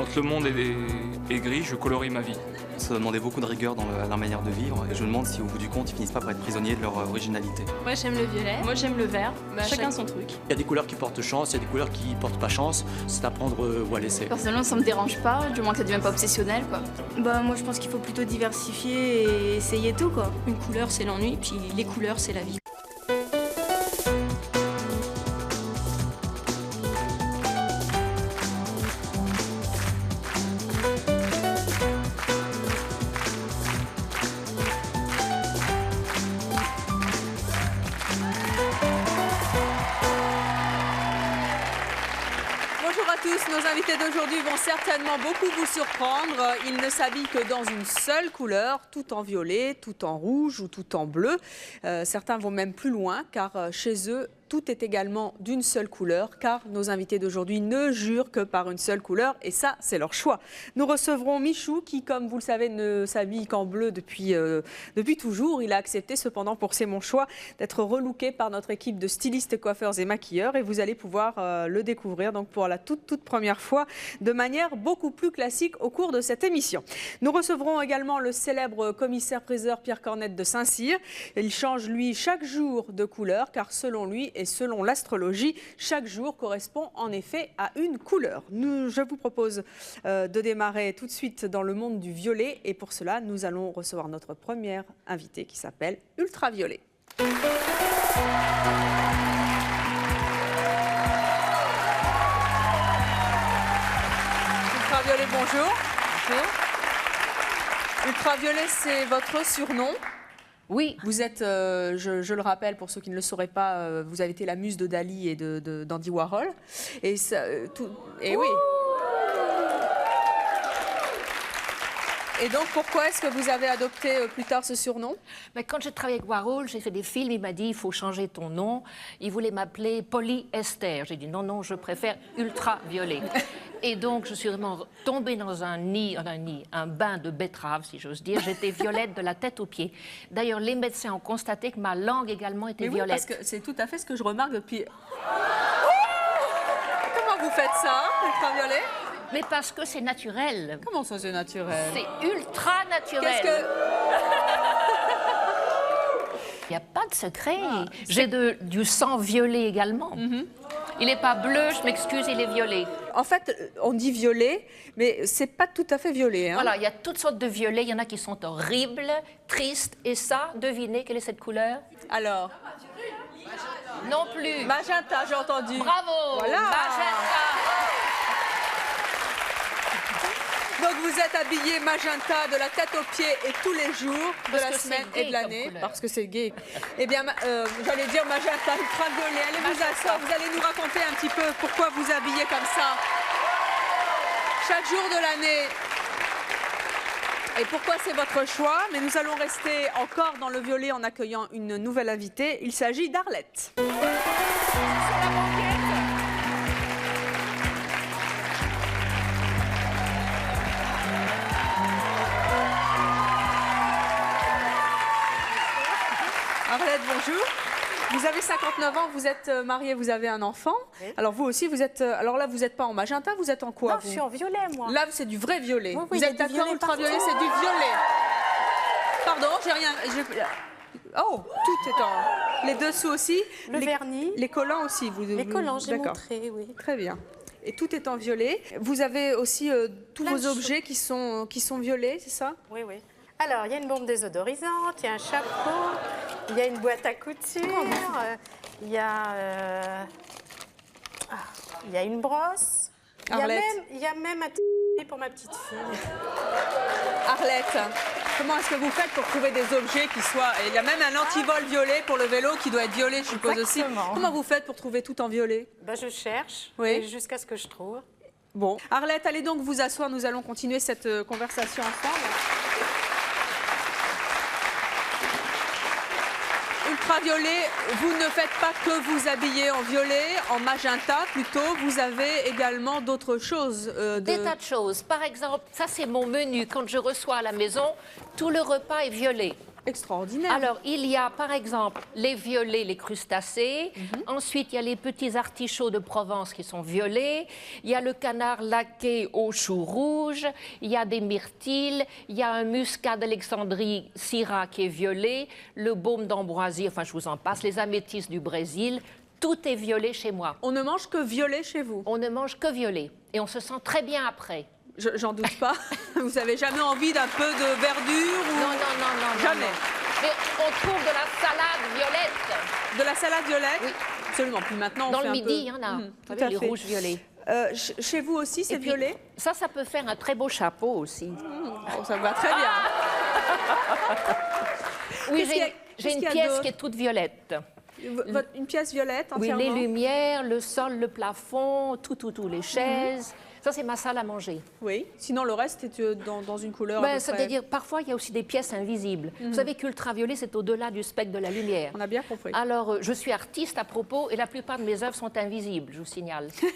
Quand le monde est gris, je colorie ma vie. Ça demandait beaucoup de rigueur dans leur manière de vivre et je me demande si au bout du compte ils finissent pas par être prisonniers de leur originalité. Moi j'aime le violet. Moi j'aime le vert. Chacun son truc. Il y a des couleurs qui portent chance, il y a des couleurs qui portent pas chance. C'est à prendre ou à laisser. Personnellement ça me dérange pas, du moins que ça devienne pas obsessionnel quoi. Bah moi je pense qu'il faut plutôt diversifier et essayer tout quoi. Une couleur c'est l'ennui, puis les couleurs c'est la vie. Bonjour à tous, nos invités d'aujourd'hui vont certainement beaucoup vous surprendre. Ils ne s'habillent que dans une seule couleur, tout en violet, tout en rouge ou tout en bleu. Certains vont même plus loin car chez eux, tout est également d'une seule couleur car nos invités d'aujourd'hui ne jurent que par une seule couleur et ça, c'est leur choix. Nous recevrons Michou qui, comme vous le savez, ne s'habille qu'en bleu depuis toujours. Il a accepté cependant pour C'est mon choix d'être relooké par notre équipe de stylistes, coiffeurs et maquilleurs et vous allez pouvoir le découvrir donc pour la toute première fois de manière beaucoup plus classique au cours de cette émission. Nous recevrons également le célèbre commissaire-priseur Pierre Cornette de Saint-Cyr. Il change lui chaque jour de couleur car selon lui et selon l'astrologie, chaque jour correspond en effet à une couleur. Je vous propose de démarrer tout de suite dans le monde du violet et pour cela, nous allons recevoir notre première invitée qui s'appelle Ultraviolet. Ultraviolet, bonjour. Bonjour. Ultraviolet, c'est votre surnom. Oui. Vous êtes, je le rappelle pour ceux qui ne le sauraient pas, vous avez été la muse de Dali et d'Andy Warhol. Et oui. Et donc, pourquoi est-ce que vous avez adopté plus tard ce surnom? Mais quand j'ai travaillé avec Warhol, j'ai fait des films, il m'a dit il faut changer ton nom. Il voulait m'appeler Polyester. J'ai dit non, je préfère Ultraviolet. Et donc, je suis vraiment tombée dans un bain de betterave, si j'ose dire. J'étais violette de la tête aux pieds. D'ailleurs, les médecins ont constaté que ma langue également était violette. Parce que c'est tout à fait ce que je remarque depuis... Comment vous faites ça, Ultraviolet? Mais parce que c'est naturel. Comment ça, c'est naturel? C'est ultra naturel. Qu'est-ce que... Il n'y a pas de secret. J'ai du sang violet également. Il n'est pas bleu, je m'excuse, il est violet. En fait, on dit violet, mais c'est pas tout à fait violet. Hein. Voilà, il y a toutes sortes de violets. Il y en a qui sont horribles, tristes. Et ça, devinez quelle est cette couleur? Alors? Non plus. Magenta, j'ai entendu. Bravo. Voilà. Magenta. Donc vous êtes habillé magenta de la tête aux pieds et tous les jours de la semaine et de l'année. Parce que c'est gay. Eh bien, j'allais dire magenta, ultraviolet. Allez vous asseoir, vous allez nous raconter un petit peu pourquoi vous habillez comme ça chaque jour de l'année. Et pourquoi c'est votre choix. Mais nous allons rester encore dans le violet en accueillant une nouvelle invitée. Il s'agit d'Arlette. Arlette, bonjour. Vous avez 59 ans, vous êtes mariée, vous avez un enfant. Oui. Alors vous aussi, vous êtes... Alors là, vous n'êtes pas en magenta, vous êtes en quoi? Non, je suis en violet, moi. Là, c'est du vrai violet. Oui, vous êtes d'accord, ultraviolet, c'est du violet. Pardon, j'ai rien... Oh, tout est en... Les dessous aussi? Le vernis. Les collants aussi, Les collants, j'ai montré, oui. Très bien. Et tout est en violet. Vous avez aussi tous vos objets qui sont violets, c'est ça? Oui, oui. Alors, il y a une bombe désodorisante, il y a un chapeau, il y a une boîte à couture, il y a une brosse, il y a même un t pour ma petite fille. Arlette, comment est-ce que vous faites pour trouver des objets qui soient... Il y a même un antivol violet pour le vélo qui doit être violet, je suppose. Exactement. Aussi. Comment vous faites pour trouver tout en violet? Ben, je cherche, jusqu'à ce que je trouve. Bon. Arlette, allez donc vous asseoir, nous allons continuer cette conversation ensemble. Ultraviolet, vous ne faites pas que vous habiller en violet, en magenta plutôt, vous avez également d'autres choses. Des tas de choses. Par exemple, ça c'est mon menu. Quand je reçois à la maison, tout le repas est violet. Extraordinaire. Alors, il y a par exemple les violets, les crustacés. Ensuite, il y a les petits artichauts de Provence qui sont violets. Il y a le canard laqué aux choux rouges. Il y a des myrtilles. Il y a un muscat d'Alexandrie, Syrah, qui est violet. Le baume d'Ambroisie, enfin, je vous en passe. Les améthystes du Brésil. Tout est violet chez moi. On ne mange que violet chez vous? On ne mange que violet. Et on se sent très bien après. J'en doute pas. Vous avez jamais envie d'un peu de verdure ou... Non. Jamais. Mais on trouve de la salade violette. De la salade violette? Oui. Absolument. Puis maintenant, on Dans fait le un midi, peu... il y en a. Tout Avec à les fait. rouges violets. Chez vous aussi, c'est Et puis, violet? ça peut faire un très beau chapeau aussi. Oh, ça me va très bien. Oui, Qu'est-ce qu'il y a- j'ai qu'est-ce une qu'il y a pièce d'autre? qui est toute violette. Une pièce violette Oui, entièrement? les lumières, le sol, le plafond, tout, les chaises. Ça, c'est ma salle à manger. Oui. Sinon, le reste est dans une couleur... à peu près. C'est-à-dire, parfois, il y a aussi des pièces invisibles. Vous savez qu'ultraviolet, c'est au-delà du spectre de la lumière. On a bien compris. Alors, je suis artiste à propos et la plupart de mes œuvres sont invisibles, je vous signale. Ça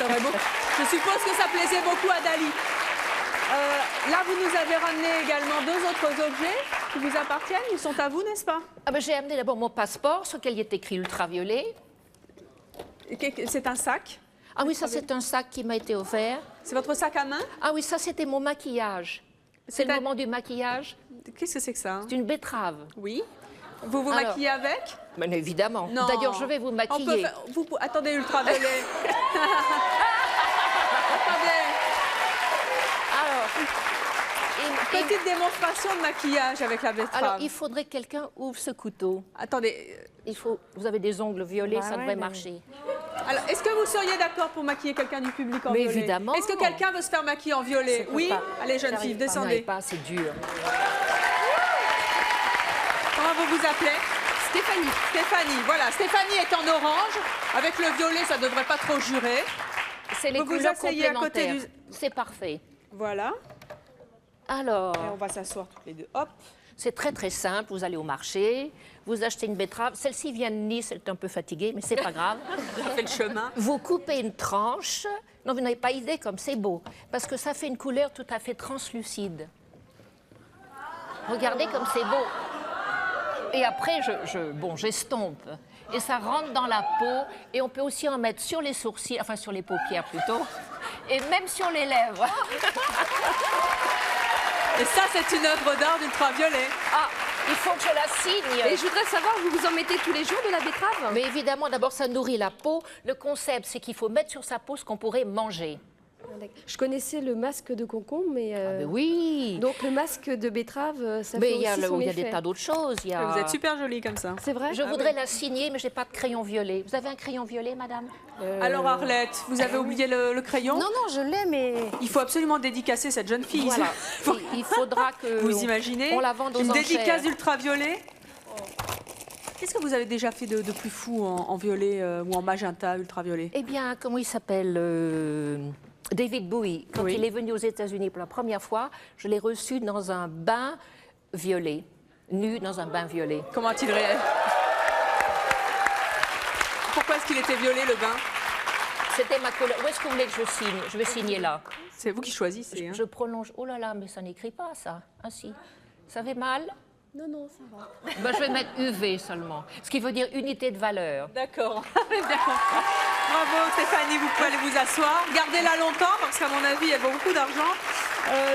va beaucoup. Je suppose que ça plaisait beaucoup à Dali. Là, vous nous avez ramené également 2 autres objets qui vous appartiennent. Ils sont à vous, n'est-ce pas? J'ai amené d'abord mon passeport sur lequel il est écrit ultraviolet. C'est un sac. Ah oui, ça c'est un sac qui m'a été offert. C'est votre sac à main? Ah oui, ça c'était mon maquillage. C'est le moment du maquillage. Qu'est-ce que c'est que ça? C'est une betterave. Oui. Vous vous Alors, maquillez avec? Mais évidemment. Non. D'ailleurs, je vais vous On peut maquiller. faire- Attendez, ultraviolet. Attendez. Alors, Petite démonstration de maquillage avec la betterave. alors, il faudrait que quelqu'un ouvre ce couteau. Attendez. Vous avez des ongles violets, ça devrait marcher. Alors, est-ce que vous seriez d'accord pour maquiller quelqu'un du public en Mais violet? évidemment. Est-ce que quelqu'un veut se faire maquiller en violet? Je peux Oui? pas. Allez, jeune fille, J'arrive pas. descendez. Pas, c'est dur. Comment vous vous appelez? Stéphanie. Stéphanie. Voilà, Stéphanie est en orange. Avec le violet, ça ne devrait pas trop jurer. C'est les Vous vous couleurs asseyez à côté complémentaires. C'est parfait. Voilà. Alors, Et on va s'asseoir toutes les deux. Hop. c'est très simple. Vous allez au marché, vous achetez une betterave. Celle-ci vient de Nice, elle est un peu fatiguée, mais c'est pas grave. On fait le chemin. Vous coupez une tranche. Non, vous n'avez pas idée comme c'est beau. Parce que ça fait une couleur tout à fait translucide. Regardez comme c'est beau. Et après, j'estompe. Et ça rentre dans la peau. Et on peut aussi en mettre sur les sourcils, enfin sur les paupières plutôt. Et même sur les lèvres. Et ça, c'est une œuvre d'art d'ultraviolet. Ah, il faut que je la signe. Et je voudrais savoir, vous vous en mettez tous les jours de la betterave? Mais évidemment, d'abord, ça nourrit la peau. Le concept, c'est qu'il faut mettre sur sa peau ce qu'on pourrait manger. Je connaissais le masque de concombre, mais... Mais oui. Donc le masque de betterave, ça Mais fait il y a, aussi son des effet. tas d'autres choses. Il y a... Vous êtes super jolie comme ça. C'est vrai? Je voudrais la signer, mais je n'ai pas de crayon violet. Vous avez un crayon violet, madame? Alors, Arlette, vous avez oublié le crayon? Non, je l'ai, mais... Il faut absolument dédicacer cette jeune fille. Voilà. Il faudra que... Vous imaginez? On la vende aux Une enchères. dédicace d'ultraviolet. Qu'est-ce que vous avez déjà fait de plus fou en violet ou en magenta ultraviolet? Eh bien, comment il s'appelle David Bowie. Quand Oui. il est venu aux États-Unis pour la première fois, je l'ai reçu dans un bain violet. Nu dans un bain violet. Comment a-t-il réagi? Pourquoi est-ce qu'il était violet, le bain? C'était ma couleur. Où est-ce que vous voulez que je signe? Je vais signer là. C'est vous qui choisissez. Hein. Je prolonge. Oh là là, mais ça n'écrit pas, ça. Ah si. Ça fait mal? Non, ça va. Ben, je vais mettre UV seulement. Ce qui veut dire unité de valeur. D'accord. Bravo Stéphanie, vous pouvez aller vous asseoir. Gardez-la longtemps parce qu'à mon avis, elle vaut beaucoup d'argent.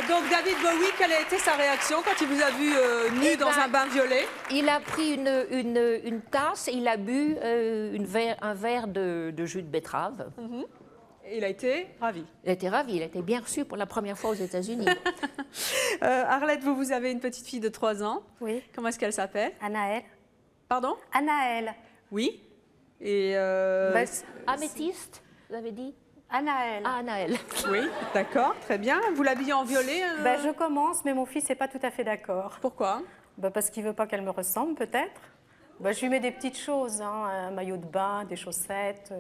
Donc David Bowie, quelle a été sa réaction quand il vous a vu nu dans un bain violet? Il a pris une tasse et il a bu un verre de jus de betterave. Et il a été ravi. Il a été ravi, il a été bien reçu pour la première fois aux États-Unis. Arlette, vous avez une petite fille de 3 ans. Oui. Comment est-ce qu'elle s'appelle? Anaël. Pardon? Anaël. Oui. Et Améthyste, vous avez dit? Anaël. Ah, Anaël. oui, d'accord, très bien. Vous l'habillez en violet? Je commence, mais mon fils n'est pas tout à fait d'accord. Pourquoi? Parce qu'il ne veut pas qu'elle me ressemble, peut-être. Je lui mets des petites choses, hein, un maillot de bain, des chaussettes.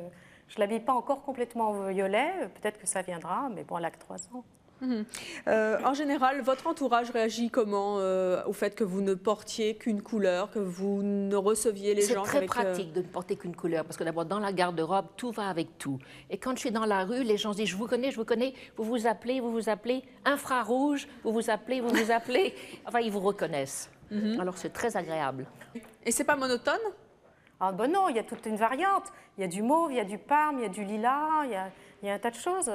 Je ne l'habille pas encore complètement en violet. Peut-être que ça viendra, mais bon, elle a que 3 ans. En général, votre entourage réagit comment au fait que vous ne portiez qu'une couleur, que vous ne receviez les gens C'est très avec, pratique de ne porter qu'une couleur, parce que d'abord, dans la garde-robe, tout va avec tout. Et quand je suis dans la rue, les gens se disent, je vous connais, vous vous appelez infrarouge, vous vous appelez, enfin, ils vous reconnaissent. Alors, c'est très agréable. Et c'est pas monotone? Ah ben non, il y a toute une variante. Il y a du mauve, il y a du parme, il y a du lilas, il y a un tas de choses.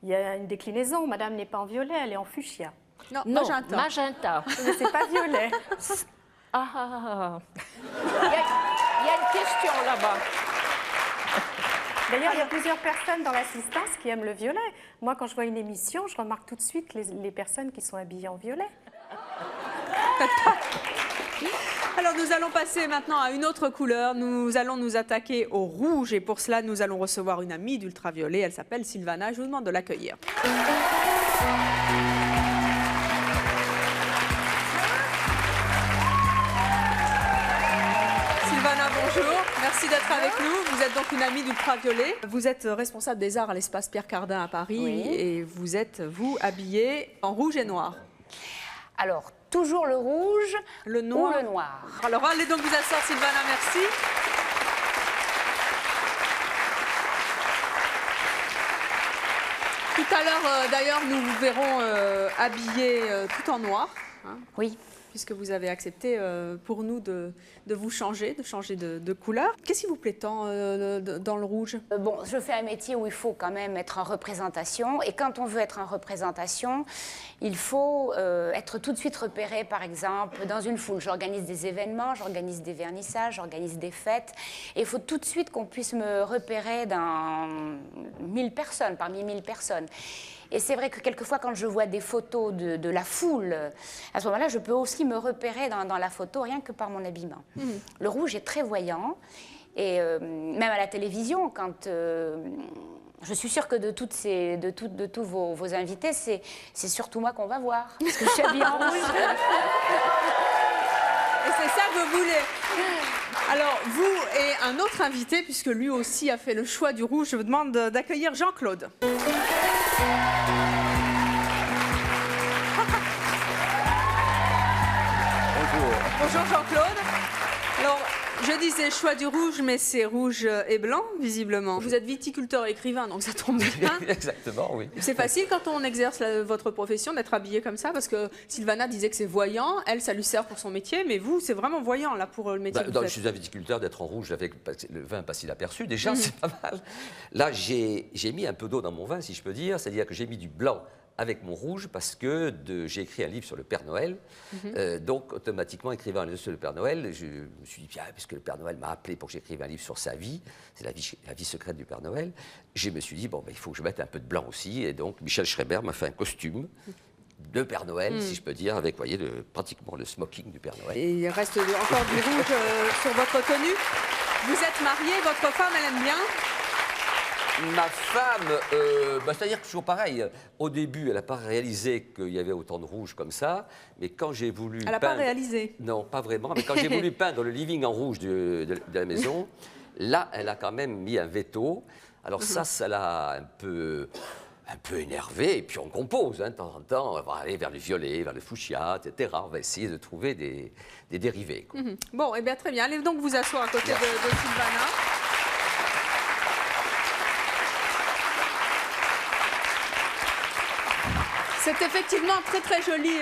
Il y a une déclinaison. Madame n'est pas en violet, elle est en fuchsia. Non, Non, magenta. magenta. Mais c'est pas violet. Ah, il y a une question là-bas. D'ailleurs, il y a plusieurs personnes dans l'assistance qui aiment le violet. Moi, quand je vois une émission, je remarque tout de suite les personnes qui sont habillées en violet. Alors nous allons passer maintenant à une autre couleur. Nous allons nous attaquer au rouge et pour cela nous allons recevoir une amie d'Ultraviolet. Elle s'appelle Sylvana. Je vous demande de l'accueillir. Sylvana, bonjour. Merci d'être avec nous. Vous êtes donc une amie d'Ultraviolet. Vous êtes responsable des arts à l'espace Pierre Cardin à Paris et vous êtes, habillée en rouge et noir. Alors, toujours le rouge Le noir. ou le noir. Alors, allez donc vous asseoir, Sylvana, merci. Tout à l'heure, d'ailleurs, nous vous verrons habillés tout en noir. Hein, Oui. puisque vous avez accepté pour nous de vous changer, de couleur. Qu'est-ce qui vous plaît tant dans le rouge? Bon, je fais un métier où il faut quand même être en représentation. Et quand on veut être en représentation, il faut être tout de suite repéré, par exemple, dans une foule. J'organise des événements, j'organise des vernissages, j'organise des fêtes. Et il faut tout de suite qu'on puisse me repérer dans 1000 personnes, parmi 1000 personnes. Et c'est vrai que quelquefois, quand je vois des photos de la foule, à ce moment-là, je peux aussi me repérer dans la photo rien que par mon habillement. Le rouge est très voyant. Et même à la télévision, quand... je suis sûre que de tous vos invités, c'est surtout moi qu'on va voir. Parce que je suis habillée en rouge. Et c'est ça que vous voulez. Alors, vous et un autre invité, puisque lui aussi a fait le choix du rouge, je vous demande d'accueillir Jean-Claude. Bonjour Jean-Claude. Alors, je disais choix du rouge, mais c'est rouge et blanc, visiblement. Vous êtes viticulteur et écrivain, donc ça tombe bien. Exactement, oui. C'est facile quand on exerce votre profession d'être habillé comme ça, parce que Sylvana disait que c'est voyant, elle, ça lui sert pour son métier, mais vous, c'est vraiment voyant là pour le métier que vous faites. Je suis un viticulteur, d'être en rouge avec le vin passe inaperçu, déjà, c'est pas mal. Là, j'ai mis un peu d'eau dans mon vin, si je peux dire, c'est-à-dire que j'ai mis du blanc avec mon rouge parce que j'ai écrit un livre sur le Père Noël. Donc, automatiquement, écrivant un livre sur le Père Noël, je me suis dit, puisque le Père Noël m'a appelé pour que j'écrive un livre sur sa vie, c'est la vie secrète du Père Noël, je me suis dit, bon, il faut que je mette un peu de blanc aussi. Et donc, Michel Schreiber m'a fait un costume de Père Noël, si je peux dire, avec, vous voyez, pratiquement le smoking du Père Noël. Et il reste encore du rouge sur votre tenue. Vous êtes marié, votre femme, elle aime bien? Ma femme, c'est-à-dire toujours pareil. Au début, elle n'a pas réalisé qu'il y avait autant de rouge comme ça, mais quand j'ai voulu Elle n'a pas réalisé? Non, pas vraiment, mais quand j'ai voulu peindre le living en rouge de la maison, là, elle a quand même mis un veto. Alors ça l'a un peu énervé, et puis on compose, de temps en temps, on va aller vers le violet, vers le fuchsia, etc. On va essayer de trouver des dérivés, quoi. Bon, eh bien très bien. Allez donc vous asseoir à côté de Sylvana. C'est effectivement très très joli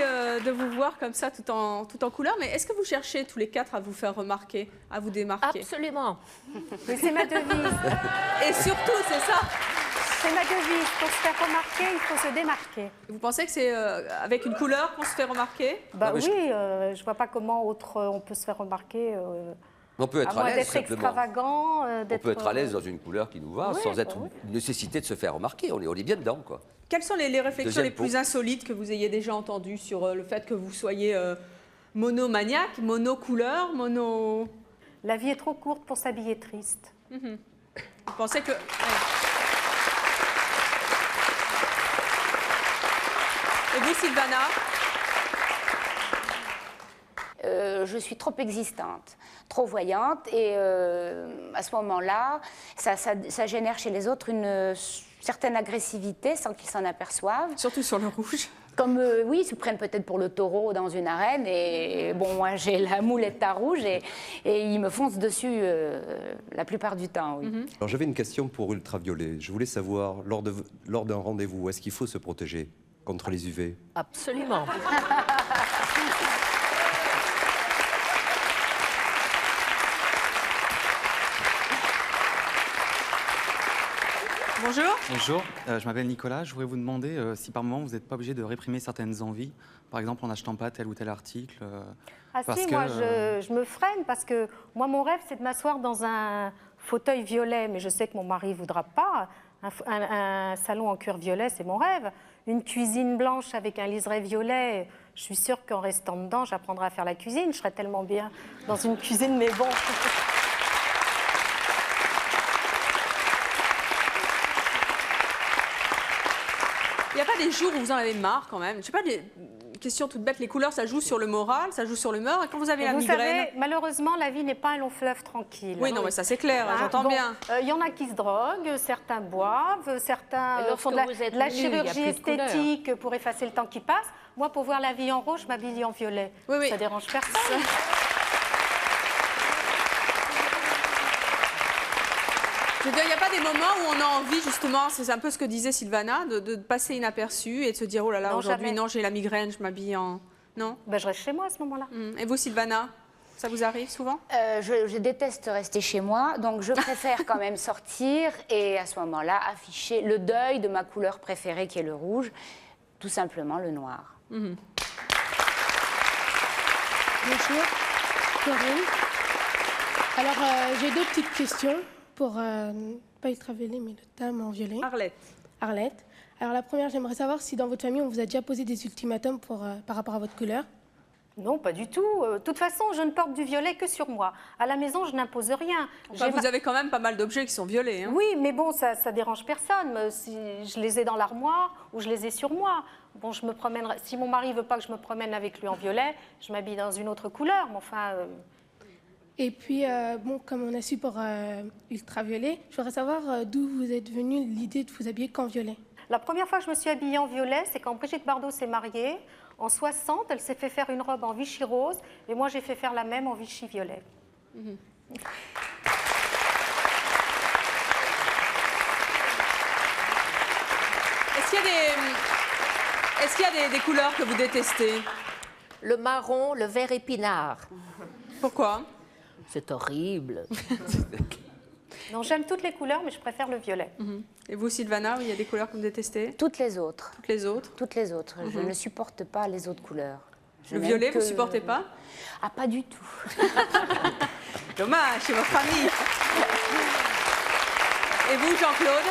de vous voir comme ça tout en couleur, mais est-ce que vous cherchez tous les quatre à vous faire remarquer, à vous démarquer? Absolument. Mais c'est ma devise. Et surtout, c'est ça. C'est ma devise. Pour se faire remarquer, il faut se démarquer. Vous pensez que c'est avec une couleur qu'on se fait remarquer? Bah oui, je vois pas comment on peut se faire remarquer. On peut être à l'aise, d'être simplement. extravagant. On peut être à l'aise dans une couleur qui nous va, sans être une nécessité de se faire remarquer. On est bien dedans, quoi. Quelles sont les réflexions Deuxième les plus insolites que vous ayez déjà entendues sur le fait que vous soyez monomaniaque, monocouleur, mono... La vie est trop courte pour s'habiller triste. Vous pensez que... Et vous, Sylvana? Je suis trop existante, trop voyante, et à ce moment-là, ça génère chez les autres une certaine agressivité sans qu'ils s'en aperçoivent. Surtout sur le rouge. Comme, oui, ils se prennent peut-être pour le taureau dans une arène et bon, moi j'ai la moulette à rouge et ils me foncent dessus la plupart du temps, oui. Alors j'avais une question pour Ultraviolet. Je voulais savoir, lors d'un rendez-vous, est-ce qu'il faut se protéger contre les UV? Absolument. Bonjour. Bonjour, je m'appelle Nicolas. Je voudrais vous demander si par moment vous n'êtes pas obligé de réprimer certaines envies, par exemple en n'achetant pas tel ou tel article. Ah si, moi je me freine parce que moi mon rêve c'est de m'asseoir dans un fauteuil violet, mais je sais que mon mari ne voudra pas. Un salon en cuir violet, c'est mon rêve. Une cuisine blanche avec un liseré violet, je suis sûre qu'en restant dedans, j'apprendrai à faire la cuisine. Je serais tellement bien dans une cuisine, mais bon. Il n'y a pas des jours où vous en avez marre quand même? Je sais pas, des questions toutes bêtes, les couleurs, ça joue sur le moral, ça joue sur l'humeur. Et quand vous avez la migraine... Savez, malheureusement, la vie n'est pas un long fleuve tranquille. Oui, non, mais ça c'est clair, j'entends bien. Il y en a qui se droguent, certains boivent, certains font de la chirurgie esthétique pour effacer le temps qui passe. Moi, pour voir la vie en rose, je m'habille en violet. Oui, oui. Ça dérange personne. Je veux dire, il n'y a pas des moments où on a envie, justement, c'est un peu ce que disait Sylvana, de passer inaperçu et de se dire, oh là là, aujourd'hui, non, j'ai la migraine, je m'habille en... Non? Ben, je reste chez moi à ce moment-là. Et vous, Sylvana, ça vous arrive souvent? Je déteste rester chez moi, donc je préfère quand même sortir et à ce moment-là, afficher le deuil de ma couleur préférée qui est le rouge, tout simplement le noir. Bonjour, Corinne. Alors, j'ai deux petites questions. Pour, pas ultraviolet, mais le dame en violet. Arlette. Alors la première, j'aimerais savoir si dans votre famille, on vous a déjà posé des ultimatums par rapport à votre couleur. Non, pas du tout. De toute façon, je ne porte du violet que sur moi. À la maison, je n'impose rien. Enfin, vous avez quand même pas mal d'objets qui sont violets. Hein. Oui, mais bon, ça dérange personne. Si je les ai dans l'armoire ou je les ai sur moi. Bon, je me promènerai. Si mon mari veut pas que je me promène avec lui en violet, je m'habille dans une autre couleur. Mais enfin... Et puis, bon, comme on a su pour ultraviolet, je voudrais savoir d'où vous êtes venue l'idée de vous habiller qu'en violet. La première fois que je me suis habillée en violet, c'est quand Brigitte Bardot s'est mariée. En 60, elle s'est fait faire une robe en Vichy rose et moi j'ai fait faire la même en Vichy violet. Est-ce qu'il y a des couleurs que vous détestez? Le marron, le vert épinard. Pourquoi? C'est horrible. Non, j'aime toutes les couleurs, mais je préfère le violet. Et vous, Sylvana, il y a des couleurs que vous détestez? Toutes les autres. Toutes les autres? Toutes les autres. Je ne supporte pas les autres couleurs. Le violet, vous ne supportez pas? Ah, pas du tout. Dommage, c'est votre ami. Et vous, Jean-Claude?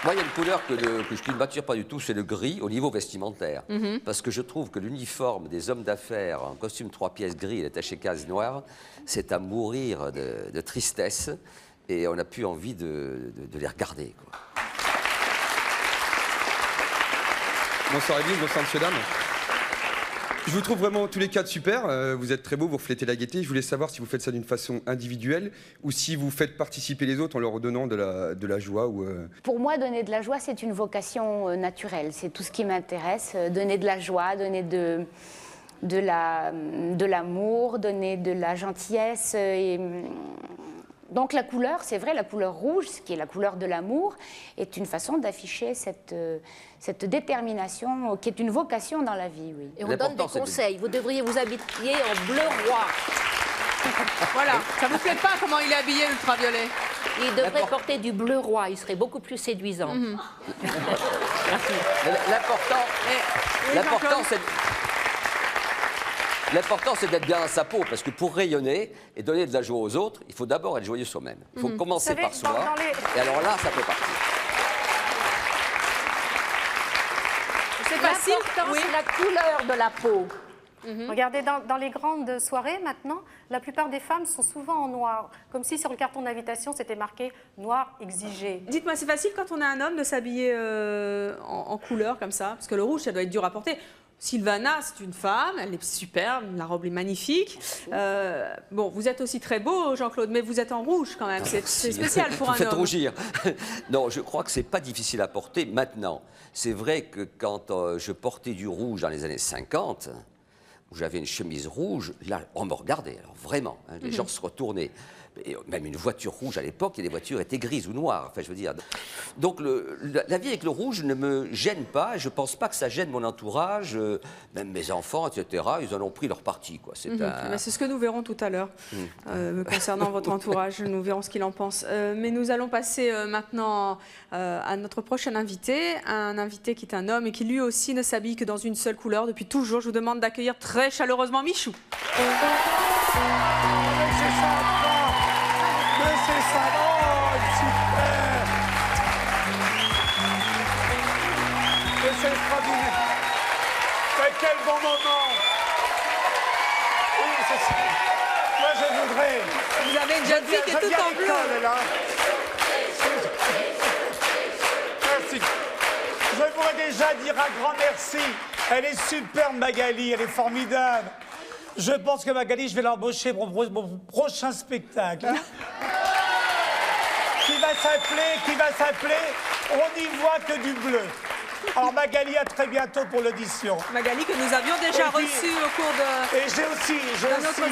Moi, il y a une couleur que je ne m'attire pas du tout, c'est le gris au niveau vestimentaire. Parce que je trouve que l'uniforme des hommes d'affaires en costume 3 pièces gris et attaché case noire, c'est à mourir de tristesse et on n'a plus envie de les regarder, quoi. Bonsoir Église, bonsoir Monsieur Dame. Je vous trouve vraiment tous les quatre super, vous êtes très beaux, vous reflétez la gaieté. Je voulais savoir si vous faites ça d'une façon individuelle ou si vous faites participer les autres en leur donnant de la joie ou... Pour moi, donner de la joie, c'est une vocation naturelle. C'est tout ce qui m'intéresse. Donner de la joie, donner de l'amour, donner de la gentillesse. Donc la couleur, c'est vrai, la couleur rouge, qui est la couleur de l'amour, est une façon d'afficher cette détermination, qui est une vocation dans la vie, oui. Et on donne des conseils. Vous devriez vous habiller en bleu roi. Voilà, ça ne vous plaît pas comment il est habillé, l'ultraviolet? Il devrait porter du bleu roi, il serait beaucoup plus séduisant. L'important, c'est d'être bien dans sa peau, parce que pour rayonner et donner de la joie aux autres, il faut d'abord être joyeux soi-même. Il faut commencer par soi, et alors là, ça peut partir. C'est facile, c'est la couleur de la peau. Regardez, dans les grandes soirées maintenant, la plupart des femmes sont souvent en noir, comme si sur le carton d'invitation c'était marqué « noir exigé ». Dites-moi, c'est facile quand on a un homme de s'habiller en couleur comme ça? Parce que le rouge, ça doit être dur à porter. Sylvana, c'est une femme, elle est superbe, la robe est magnifique. Bon, vous êtes aussi très beau, Jean-Claude, mais vous êtes en rouge quand même. C'est spécial pour un homme. Vous faites rougir. Non, je crois que c'est pas difficile à porter maintenant. C'est vrai que quand je portais du rouge dans les années 50, où j'avais une chemise rouge, là, on me regardait, alors vraiment, hein, les gens se retournaient. Et même une voiture rouge à l'époque, et les voitures étaient grises ou noires. Enfin, je veux dire. Donc, la vie avec le rouge ne me gêne pas. Et je ne pense pas que ça gêne mon entourage, même mes enfants, etc. Ils en ont pris leur parti, quoi. C'est ce que nous verrons tout à l'heure concernant votre entourage. Nous verrons ce qu'il en pense. Mais nous allons passer maintenant à notre prochain invité. Un invité qui est un homme et qui lui aussi ne s'habille que dans une seule couleur depuis toujours. Je vous demande d'accueillir très chaleureusement Michou. Mais c'est ça, oh, super! Mais c'est extraordinaire! Mais quel bon moment! Oui, c'est ça. Moi, je voudrais... Vous avez une jeune fille qui est toute en bleu. Là. Merci. Je voudrais déjà dire un grand merci. Elle est superbe, Magali, elle est formidable. Je pense que Magali, je vais l'embaucher pour mon prochain spectacle. Hein? Qui va s'appeler On n'y voit que du bleu. Alors Magali, à très bientôt pour l'audition. Magali que nous avions déjà reçue au cours de... Et j'ai aussi...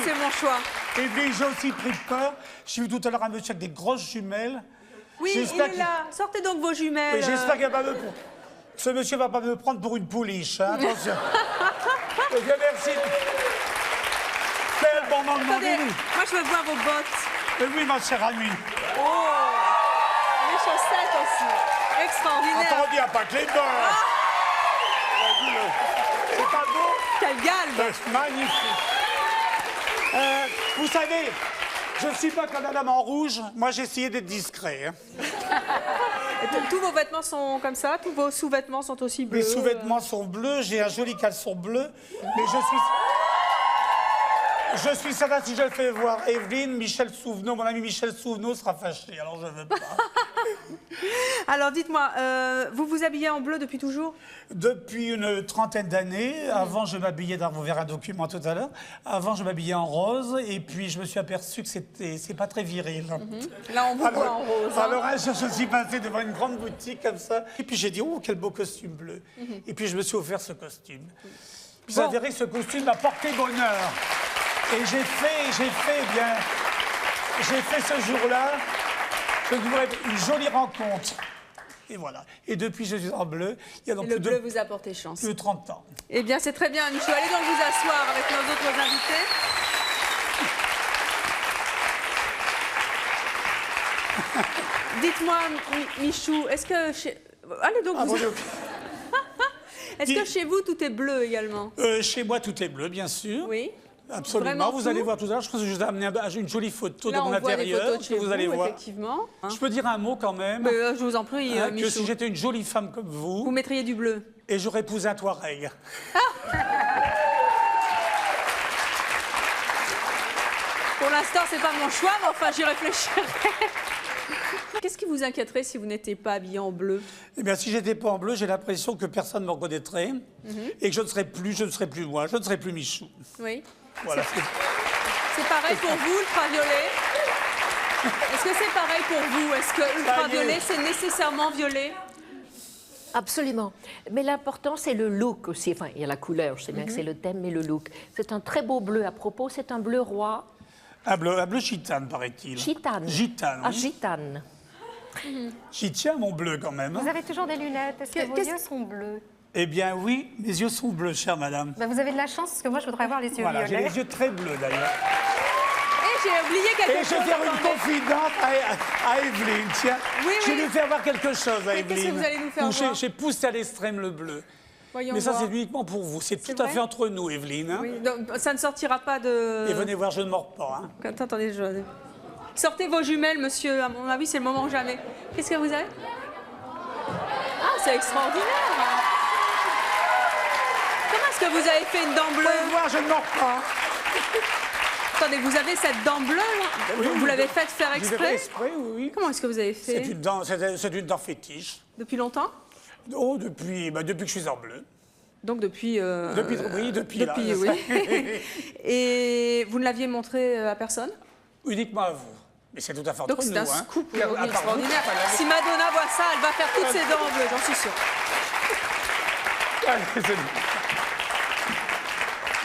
C'est mon choix. Et puis j'ai aussi pris peur. J'ai vu tout à l'heure un monsieur avec des grosses jumelles. Oui, il est là. Sortez donc vos jumelles. J'espère qu'il va pas me... Ce monsieur va pas me prendre pour une pouliche. Hein? Attention. Et bien, merci. Quel bon moment. Attendez, moi je veux voir vos bottes. Mais oui, ma chère amie. Oh, les chaussettes aussi. Extraordinaire. Attends, il n'y a pas que les bottes. C'est pas beau? Quelle galbe. C'est magnifique. Vous savez, je ne suis pas comme la dame en rouge. Moi, j'ai essayé d'être discret. Hein. Tous vos vêtements sont comme ça? Tous vos sous-vêtements sont aussi bleus? Mes sous-vêtements sont bleus. J'ai un joli caleçon bleu. Mais je suis certain, si je le fais voir Evelyne, Michel Souvenot, mon ami Michel Souvenot sera fâché, alors je ne veux pas. Alors dites-moi, vous vous habillez en bleu depuis toujours? Depuis une trentaine d'années. Avant, je m'habillais, vous verrez un document tout à l'heure, avant je m'habillais en rose, et puis je me suis aperçu que c'est pas très viril. Là, on vous voit en rose. Hein. Alors je suis passé devant une grande boutique comme ça, et puis j'ai dit, oh, quel beau costume bleu. Et puis je me suis offert ce costume. Puis vous verrez que ce costume m'a porté bonheur. Et j'ai fait ce jour-là une jolie rencontre. Et voilà. Et depuis, je suis en bleu. Il y a donc le bleu vous a porté chance. Plus de 30 ans. Eh bien, c'est très bien, Michou. Allez donc vous asseoir avec nos autres invités. Dites-moi, Michou, est-ce que... Allez donc vous... Est-ce que chez vous, tout est bleu également? Chez moi, tout est bleu, bien sûr. Oui. Absolument. Vraiment vous tout? allez voir tout à l'heure. Je pense que je vous ai amené une jolie photo là, de mon intérieur. Des photos de chez vous allez voir. Effectivement. Hein? Je peux dire un mot quand même. Je vous en prie, Michou. Que si j'étais une jolie femme comme vous mettriez du bleu. Et j'aurais épousé un Touareg. Pour l'instant, c'est pas mon choix, mais enfin, j'y réfléchirai. Qu'est-ce qui vous inquiéterait si vous n'étiez pas habillé en bleu? Eh bien, si j'étais pas en bleu, j'ai l'impression que personne ne me reconnaîtrait et que je ne serais plus moi, je ne serais plus Michou. Oui. Voilà. C'est pareil pour vous, ultraviolet? Est-ce que c'est pareil pour vous? Est-ce que ultraviolet, c'est nécessairement violet? Absolument. Mais l'important, c'est le look aussi. Enfin, il y a la couleur, je sais bien que c'est le thème, mais le look. C'est un très beau bleu à propos, c'est un bleu roi. Un bleu gitane, paraît-il. Gitane. Gitane, oui. Ah, gitane. J'y tiens, mon bleu, quand même. Vous avez toujours des lunettes. Est-ce que vos yeux sont bleus? Eh bien, oui, mes yeux sont bleus, chère madame. Ben, vous avez de la chance, parce que moi, je voudrais avoir les yeux violets. violets. J'ai les yeux très bleus, d'ailleurs. Et j'ai oublié quelque chose. Et je vais faire une confidente à Evelyne, tiens. Oui, je vais lui faire voir quelque chose à Evelyne. Qu'est-ce que vous allez nous faire voir? J'ai poussé à l'extrême le bleu. Voyons mais ça, voir. c'est uniquement pour vous. C'est tout à fait entre nous, Evelyne. Hein. Oui, donc, ça ne sortira pas de... Et venez voir, je ne mords pas. Hein. Attendez, sortez vos jumelles, monsieur. À mon avis, c'est le moment ou jamais. Qu'est-ce que vous avez? Ah, c'est extraordinaire. Comment est-ce que vous avez fait une dent bleue? Vous pouvez voir, je ne mords pas. Attendez, vous avez cette dent bleue, là? Oui, vous l'avez faite faire exprès? Exprès, oui. Comment est-ce que vous avez fait? C'est une dent fétiche. Depuis longtemps? Oh, depuis que je suis en bleu. Donc depuis... Depuis là. oui. Et vous ne l'aviez montré à personne? Uniquement à vous. Mais c'est tout à fait entre Donc nous. c'est un hein. scoop À part vous, extraordinaire. ça l'avait- Si Madonna voit ça, elle va faire toutes ses dents en bleu, j'en suis sûre.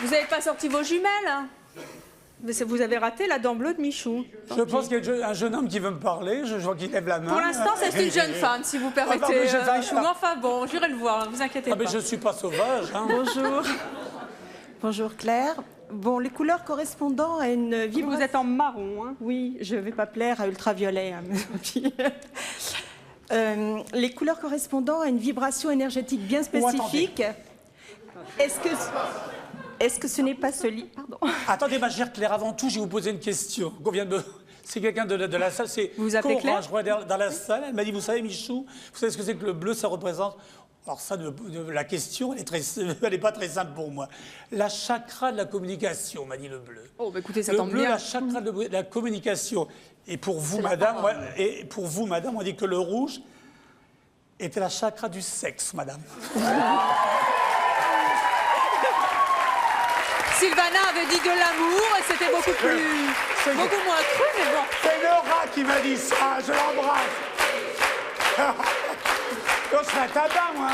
Vous n'avez pas sorti vos jumelles, hein? Mais vous avez raté la dent bleue de Michou. Je pense qu'il y a un jeune homme qui veut me parler. Je vois qu'il lève la main. Pour l'instant, c'est une jeune femme, si vous permettez, pardon, Michou. Mais enfin bon, j'irai le voir, ne vous inquiétez Ah, pas. mais je ne suis pas sauvage. Hein. Bonjour. Bonjour Claire. Bon, les couleurs correspondant à une vibration... Vous êtes en marron, hein? Oui, je ne vais pas plaire à ultraviolet. Hein. Les couleurs correspondant à une vibration énergétique bien spécifique. Est-ce que ce n'est pas ce lit? Pardon. Attendez, ma chère Claire, avant tout, je vais vous poser une question. C'est quelqu'un de la salle, c'est vous appelez Claire? Je vois dans la salle, elle m'a dit, vous savez, Michou, vous savez ce que c'est que le bleu, ça représente... Alors ça, la question, elle n'est pas très simple pour moi. La chakra de la communication, m'a dit le bleu. Oh, bah écoutez, ça le tombe bleu, bien. la chakra de la communication. Et pour vous, madame, on dit que le rouge était la chakra du sexe, madame. Sylvana avait dit de l'amour et c'était beaucoup moins cru, mais bon. C'est Nora qui m'a dit ça, je l'embrasse. Donc, je serai à tabac, moi.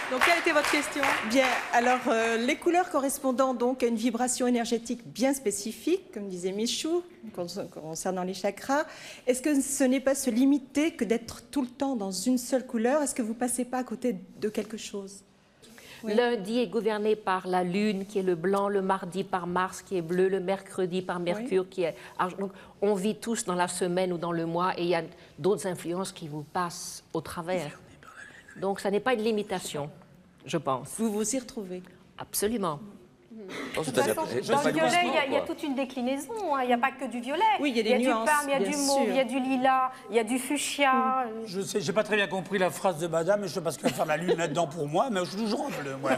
Donc, quelle était votre question? Bien, alors, les couleurs correspondant donc à une vibration énergétique bien spécifique, comme disait Michou, concernant les chakras, est-ce que ce n'est pas se limiter que d'être tout le temps dans une seule couleur? Est-ce que vous ne passez pas à côté de quelque chose? Oui. Lundi est gouverné par la Lune, qui est le blanc, le mardi par Mars, qui est bleu, le mercredi par Mercure, qui est argent. Donc, on vit tous dans la semaine ou dans le mois, et il y a d'autres influences qui vous passent au travers. Donc, ça n'est pas une limitation, je pense. Vous vous y retrouvez? Absolument. De toute façon, dans le violet, il y a toute une déclinaison. Il n'y a pas que du violet. Oui, il y a des nuances, du parme, il y a du mauve, il y a du lilas, il y a du fuchsia. Je sais, j'ai pas très bien compris la phrase de madame, mais je sais pas ce qu'elle va faire la lune là-dedans pour moi, mais je suis toujours en bleu, moi.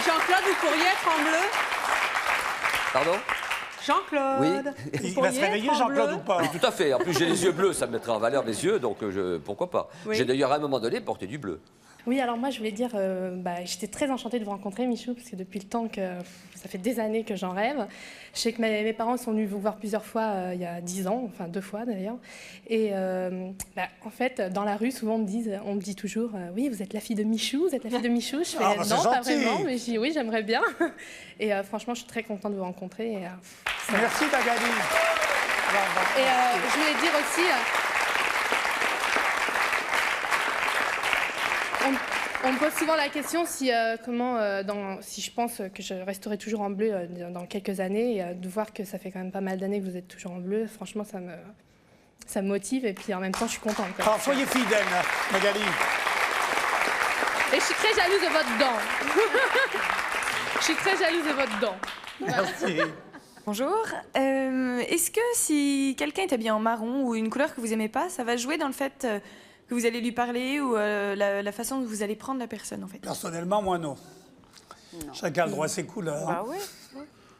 Jean-Claude, vous pourriez être en bleu? Pardon? Jean-Claude, Oui. Il va se réveiller, Jean-Claude, ou pas? Oui, tout à fait. En plus, j'ai les yeux bleus, ça me mettra en valeur les yeux, donc pourquoi pas. Oui. J'ai d'ailleurs à un moment donné porté du bleu. Oui, alors moi je voulais dire, j'étais très enchantée de vous rencontrer, Michou, parce que depuis le temps que ça fait des années que j'en rêve. Je sais que mes parents sont venus vous voir plusieurs fois il y a 10 ans, enfin 2 fois d'ailleurs. Et en fait, dans la rue, souvent on me dit toujours, oui, vous êtes la fille de Michou, vous êtes la fille de Michou. Je fais, non, pas vraiment, mais je dis oui, j'aimerais bien. Et franchement, je suis très contente de vous rencontrer. Et, merci Magali. Et je voulais dire aussi... On me pose souvent la question si je pense que je resterai toujours en bleu dans quelques années, et de voir que ça fait quand même pas mal d'années que vous êtes toujours en bleu, franchement ça me motive, et puis en même temps je suis contente. Quoi. Alors soyez fidèle, Magali. Et je suis très jalouse de votre dent. Je suis très jalouse de votre dent. Merci. Bonjour. Est-ce que si quelqu'un est habillé en marron ou une couleur que vous aimez pas, ça va jouer dans le fait que vous allez lui parler ou la façon dont vous allez prendre la personne, en fait? Personnellement, moi, non. Chacun a le droit à ses couleurs. Bah oui.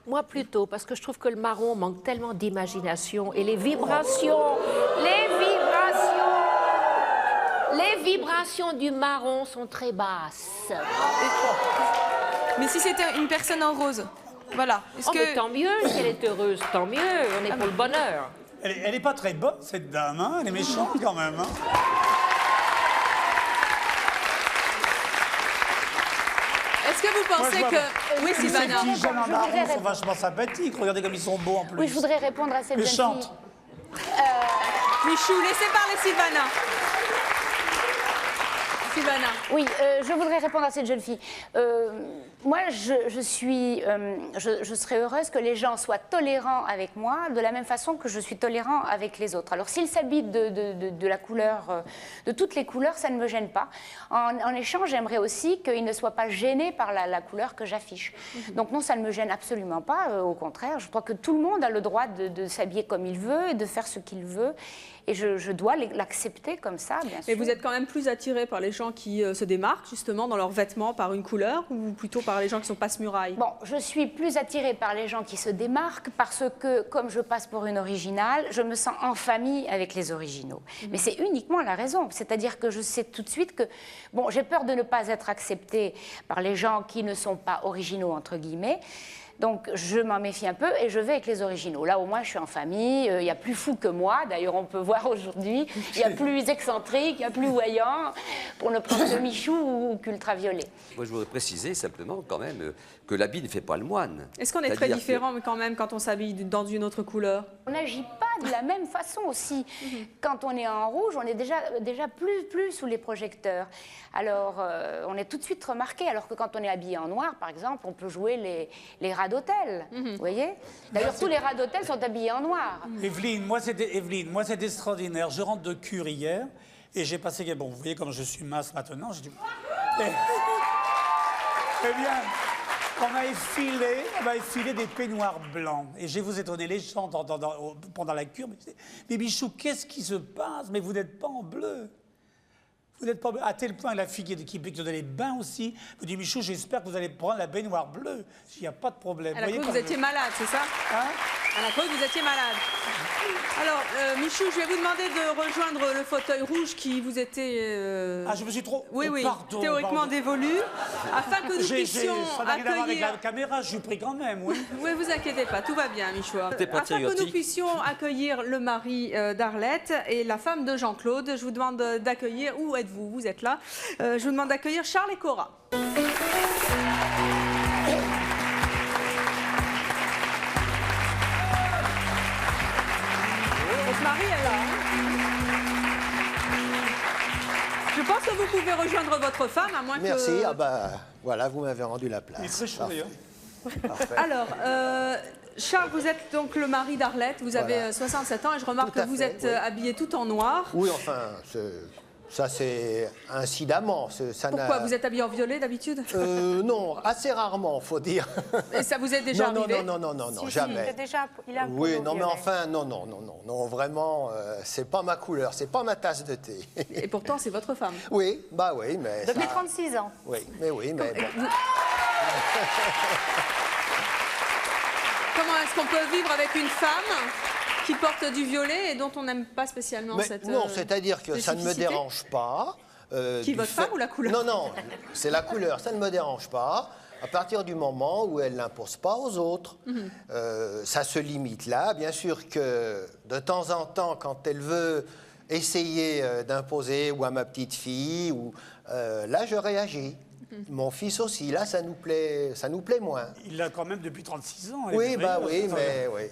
Moi plutôt, parce que je trouve que le marron manque tellement d'imagination et les vibrations du marron sont très basses. Mais si c'était une personne en rose, voilà. Mais tant mieux, si elle est heureuse, tant mieux, on est pour le bonheur. Elle est pas très bonne, cette dame, hein? Elle est méchante quand même. Hein? Est-ce que vous pensez que... Oui, Sylvana. Les petits jeunes en marron sont vachement sympathiques. Regardez comme ils sont beaux en plus. Oui, je voudrais répondre à cette jeune fille. Méchante. Michou, laissez parler Sylvana. Sylvana. Oui, je voudrais répondre à cette jeune fille. Moi, je serais heureuse que les gens soient tolérants avec moi de la même façon que je suis tolérant avec les autres. Alors, s'ils s'habillent de la couleur, de toutes les couleurs, ça ne me gêne pas. En échange, j'aimerais aussi qu'ils ne soient pas gênés par la couleur que j'affiche. Donc non, ça ne me gêne absolument pas. Au contraire, je crois que tout le monde a le droit de s'habiller comme il veut et de faire ce qu'il veut. Et je dois l'accepter comme ça, bien sûr. Mais vous êtes quand même plus attiré par les gens gens qui se démarquent justement dans leurs vêtements par une couleur ou plutôt par les gens qui sont passe-muraille? Bon, je suis plus attirée par les gens qui se démarquent parce que, comme je passe pour une originale, je me sens en famille avec les originaux. Mais c'est uniquement la raison. C'est-à-dire que je sais tout de suite que, bon, j'ai peur de ne pas être acceptée par les gens qui ne sont pas originaux, entre guillemets. Donc, je m'en méfie un peu et je vais avec les originaux. Là, au moins, je suis en famille. Il y a plus fou que moi. D'ailleurs, on peut voir aujourd'hui. Il y a plus excentrique, il y a plus voyant, pour ne prendre que Michou ou qu'Ultraviolet. Moi, je voudrais préciser simplement quand même que l'habit ne fait pas le moine. Est-ce qu'on est très différent quand même quand on s'habille dans une autre couleur? On n'agit pas de la même façon aussi. Quand on est en rouge, on est déjà plus sous les projecteurs. Alors, on est tout de suite remarqué. Alors que quand on est habillé en noir, par exemple, on peut jouer les rats d'hôtel. Vous voyez? D'ailleurs, tous les rats d'hôtel sont habillés en noir. Evelyne, moi, c'était extraordinaire. Je rentre de cure hier et j'ai passé... Bon, vous voyez comme je suis mince maintenant. J'ai dit... Eh bien... On m'a effilé des peignoirs blancs. Et je vais vous étonner, les gens pendant la cure. Mais Michou, qu'est-ce qui se passe? Mais vous n'êtes pas en bleu. Vous n'êtes pas en bleu. À tel point, la fille qui donne les bains aussi me dit, Michou, j'espère que vous allez prendre la baignoire bleue. Il n'y a pas de problème. Elle a cru que vous étiez malade, c'est ça? Hein? Elle a cru que vous étiez malade. Alors, Michou, je vais vous demander de rejoindre le fauteuil rouge qui vous était... Ah, je me suis trop... Oui, pardon, théoriquement dévolu, afin que nous puissions ça n'a rien à voir avec accueillir... la caméra, je suis pris quand même, oui. Oui, vous inquiétez pas, tout va bien, Michou. Afin que nous puissions accueillir le mari d'Arlette et la femme de Jean-Claude, je vous demande d'accueillir... Où êtes-vous? Vous êtes là. Je vous demande d'accueillir Charles et Cora. Votre mari est là. Je pense que vous pouvez rejoindre votre femme, à moins que... Merci. Ah bah, voilà, vous m'avez rendu la place. Il est très chaud, d'ailleurs. Alors, Charles, vous êtes donc le mari d'Arlette, vous avez 67 ans et je remarque que vous êtes habillé tout en noir. Oui, enfin, ça c'est incidemment. Pourquoi? Vous êtes habillé en violet d'habitude? Non, assez rarement, faut dire. Et ça vous est déjà arrivé? Non, jamais. Oui, non, mais enfin, non, vraiment, c'est pas ma couleur, c'est pas ma tasse de thé. Et pourtant, c'est votre femme? Oui, bah oui, mais... Depuis 36 ans. Oui, mais bon. Comment est-ce qu'on peut vivre avec une femme qui porte du violet et dont on n'aime pas spécialement cette Non, c'est-à-dire que ça ne me dérange pas. Qui, votre femme ou la couleur? Non, c'est la couleur, ça ne me dérange pas. À partir du moment où elle ne l'impose pas aux autres, ça se limite là. Bien sûr que de temps en temps, quand elle veut essayer d'imposer ou à ma petite fille, là je réagis. Mon fils aussi, là ça nous plaît moins. Il l'a quand même depuis 36 ans. Oui, bah oui, mais oui.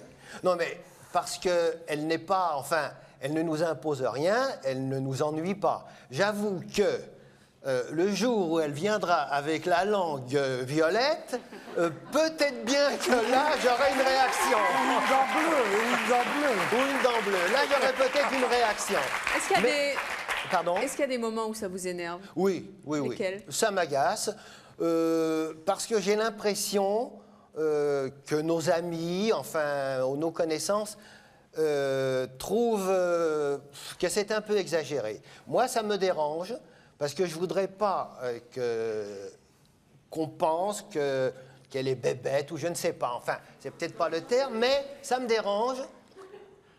Non, mais parce qu'elle n'est pas, enfin, elle ne nous impose rien, elle ne nous ennuie pas. J'avoue que le jour où elle viendra avec la langue violette, peut-être bien que là, j'aurai une réaction. Une dent bleue, Ou une dent bleue. Là, j'aurai peut-être une réaction. Est-ce qu'il y a des... Pardon? Est-ce qu'il y a des moments où ça vous énerve? Oui. Lesquels? Ça m'agace, parce que j'ai l'impression que nos amis, enfin, nos connaissances, trouvent que c'est un peu exagéré. Moi, ça me dérange, parce que je ne voudrais pas qu'on pense qu'elle est bébête, ou je ne sais pas. Enfin, c'est peut-être pas le terme, mais ça me dérange.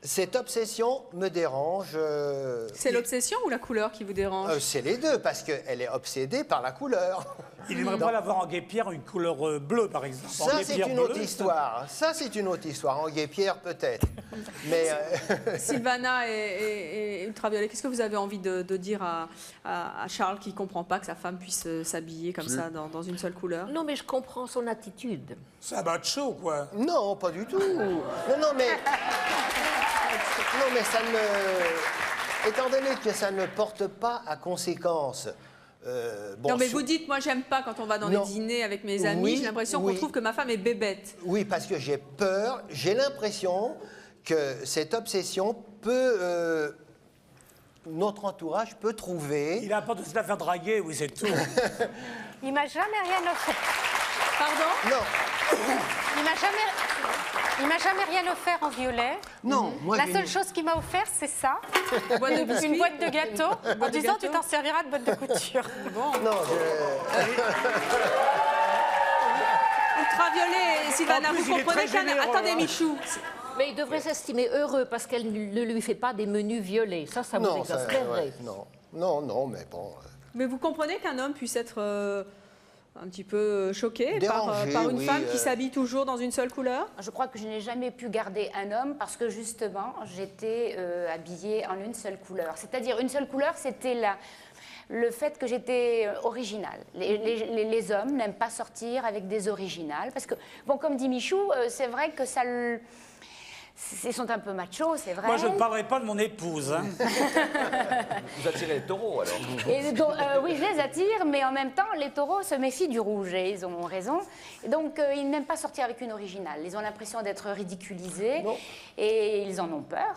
Cette obsession me dérange. C'est l'obsession ou la couleur qui vous dérange? C'est les deux, parce qu'elle est obsédée par la couleur. Il n'aimerait pas l'avoir en guépière, une couleur bleue, par exemple. Ça, c'est une autre histoire. Ça, c'est une autre histoire. En guépière, peut-être. Mais Sylvana et Ultraviolet, qu'est-ce que vous avez envie de dire à Charles qui ne comprend pas que sa femme puisse s'habiller comme ça dans une seule couleur? Non, mais je comprends son attitude. C'est un macho, quoi. Non, pas du tout. Non, mais ça ne... Étant donné que ça ne porte pas à conséquence... non, mais vous dites, moi, j'aime pas quand on va dans les dîners avec mes amis, j'ai l'impression qu'on trouve que ma femme est bébête. Oui, parce que j'ai peur, j'ai l'impression que cette obsession peut... notre entourage peut trouver... Il a peur de se la faire draguer, oui, c'est tout. Il m'a jamais rien offert. Pardon? Non. Il m'a jamais... Il m'a jamais rien offert en violet. Non, moi, La j'ai seule une- chose qu'il m'a offert, c'est ça. Une boîte de biscuits. Une boîte de gâteaux. En de disant, gâteaux. tu t'en serviras de boîte de couture. Bon. Non, Ultraviolet, Sylvana, En plus, vous il est comprenez très qu'un... généreux, Attendez, hein. Michou. Mais il devrait s'estimer heureux parce qu'elle ne lui fait pas des menus violets. Ça vous non, ça, exaspérerait. ouais, non, mais bon. Mais vous comprenez qu'un homme puisse être un petit peu choqué Dérangé, par une oui, femme qui s'habille toujours dans une seule couleur? Je crois que je n'ai jamais pu garder un homme parce que justement, j'étais habillée en une seule couleur. C'est-à-dire, une seule couleur, c'était le fait que j'étais originale. Les hommes n'aiment pas sortir avec des originales parce que, bon, comme dit Michou, c'est vrai que ça... Ils sont un peu machos, c'est vrai. Moi, je ne parlerai pas de mon épouse. Hein. Vous attirez les taureaux alors? Et donc, oui, je les attire, mais en même temps, les taureaux se méfient du rouge, et ils ont raison. Et donc, ils n'aiment pas sortir avec une originale. Ils ont l'impression d'être ridiculisés, et ils en ont peur.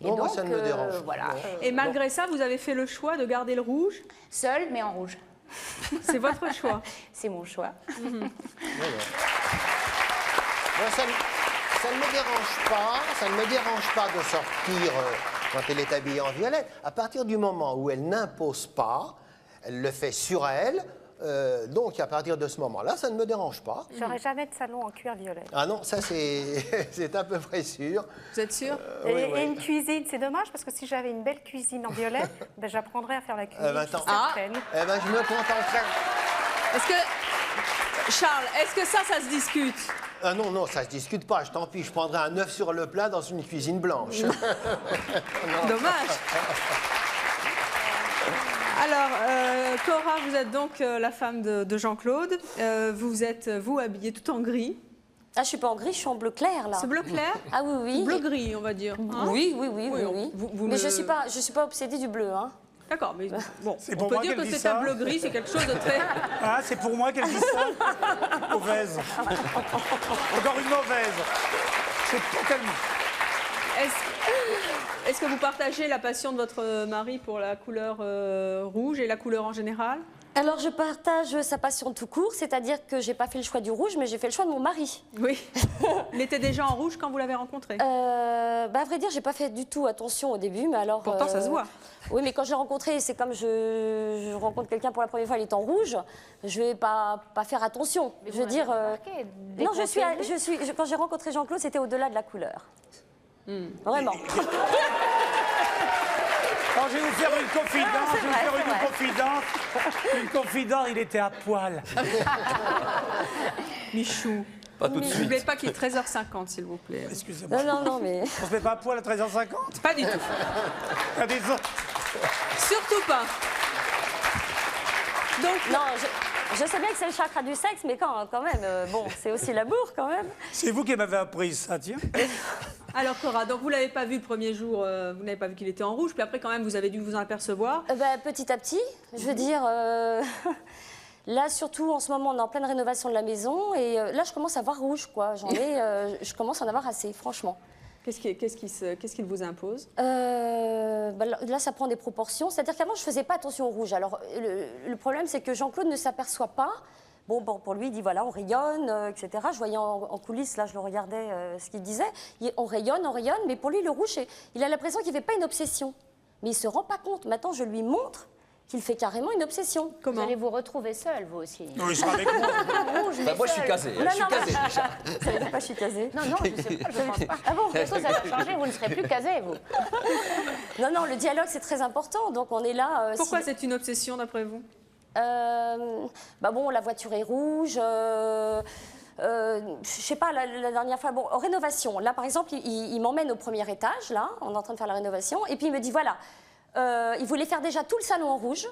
Non, moi, ça ne me dérange pas. Voilà. Et malgré ça, vous avez fait le choix de garder le rouge? Seul, mais en rouge. C'est votre choix? C'est mon choix. Moi, ça ne me dérange pas. Ça ne me dérange pas de sortir quand elle est habillée en violet. À partir du moment où elle n'impose pas, elle le fait sur elle. Donc, à partir de ce moment-là, ça ne me dérange pas. J'aurai jamais de salon en cuir violet. Ah non, ça c'est à peu près sûr. Vous êtes sûr? Et une cuisine, c'est dommage parce que si j'avais une belle cuisine en violet, ben, j'apprendrais à faire la cuisine. Attends. certaine. Eh ben, je me contenterai. Est-ce que... Charles, est-ce que ça se discute? Ah non, non, ça se discute pas. Tant pis, je prendrai un œuf sur le plat dans une cuisine blanche. Dommage. Alors, Cora, vous êtes donc la femme de Jean-Claude. Vous êtes, vous, habillée tout en gris. Ah, je suis pas en gris, je suis en bleu clair, là. C'est bleu clair? Ah oui, oui. Bleu-gris, on va dire. Hein? Oui. Vous Mais le- je suis pas obsédée du bleu, hein. D'accord, mais bon, C'est on pour peut moi dire qu'elle que dit c'est ça. un bleu-gris, c'est quelque chose de très... Ah, c'est pour moi qu'elle dit ça. Mauvaise. Encore une mauvaise. C'est totalement. Est-ce que vous partagez la passion de votre mari pour la couleur rouge et la couleur en général? Alors, je partage sa passion tout court, c'est-à-dire que j'ai pas fait le choix du rouge, mais j'ai fait le choix de mon mari. Oui. Il était déjà en rouge quand vous l'avez rencontré? À vrai dire, j'ai pas fait du tout attention au début, mais alors... Pourtant, ça se voit. Oui, mais quand je l'ai rencontré, c'est comme je rencontre quelqu'un pour la première fois, il est en rouge, je vais pas faire attention. Mais Je veux vous dire... m'avez remarqué, dès Non, qu'on quand j'ai rencontré Jean-Claude, c'était au-delà de la couleur. Vraiment. Alors, je vais vous faire une confidence. Ah, c'est je vais vrai, vous faire c'est une vrai. confidence. Une confidence, il était à poil. Michou. Pas tout de suite. N'oubliez pas qu'il est 13h50, s'il vous plaît. Excusez-moi. Non, mais... On se met pas à poil à 13h50? Pas du tout. Il y a des autres. Surtout pas. Donc, non, je sais bien que c'est le chakra du sexe, mais quand même, bon, c'est aussi l'amour quand même. C'est vous qui m'avez appris ça, tiens. Alors Cora, donc vous l'avez pas vu le premier jour, vous n'avez pas vu qu'il était en rouge, puis après quand même vous avez dû vous en apercevoir. Petit à petit, je veux dire, là surtout en ce moment on est en pleine rénovation de la maison et là je commence à voir rouge quoi, je commence à en avoir assez franchement. Qu'est-ce qu'il vous impose? Là ça prend des proportions, c'est-à-dire qu'avant je faisais pas attention au rouge. Alors le problème c'est que Jean-Claude ne s'aperçoit pas. Bon, pour lui, il dit voilà, on rayonne, etc. Je voyais en coulisses, là, je le regardais, ce qu'il disait. On rayonne, mais pour lui, le rouge, il a l'impression qu'il ne fait pas une obsession. Mais il ne se rend pas compte. Maintenant, je lui montre qu'il fait carrément une obsession. Vous allez vous retrouver seul, vous aussi. Oui, il sera avec moi. Rouge, mais Moi, je suis seul. casé. Je suis casé déjà. Ça veut dire pas je suis casée? Non, je sais pas, je pense pas. Ah bon, bientôt ça va changer, vous ne serez plus casé, vous. Non, le dialogue, c'est très important. Donc, on est là... Pourquoi c'est une obsession, d'après vous? La voiture est rouge. Je sais pas, la dernière fois, rénovation. Là, par exemple, il m'emmène au premier étage, là, on est en train de faire la rénovation, et puis il me dit, voilà, il voulait faire déjà tout le salon en rouge.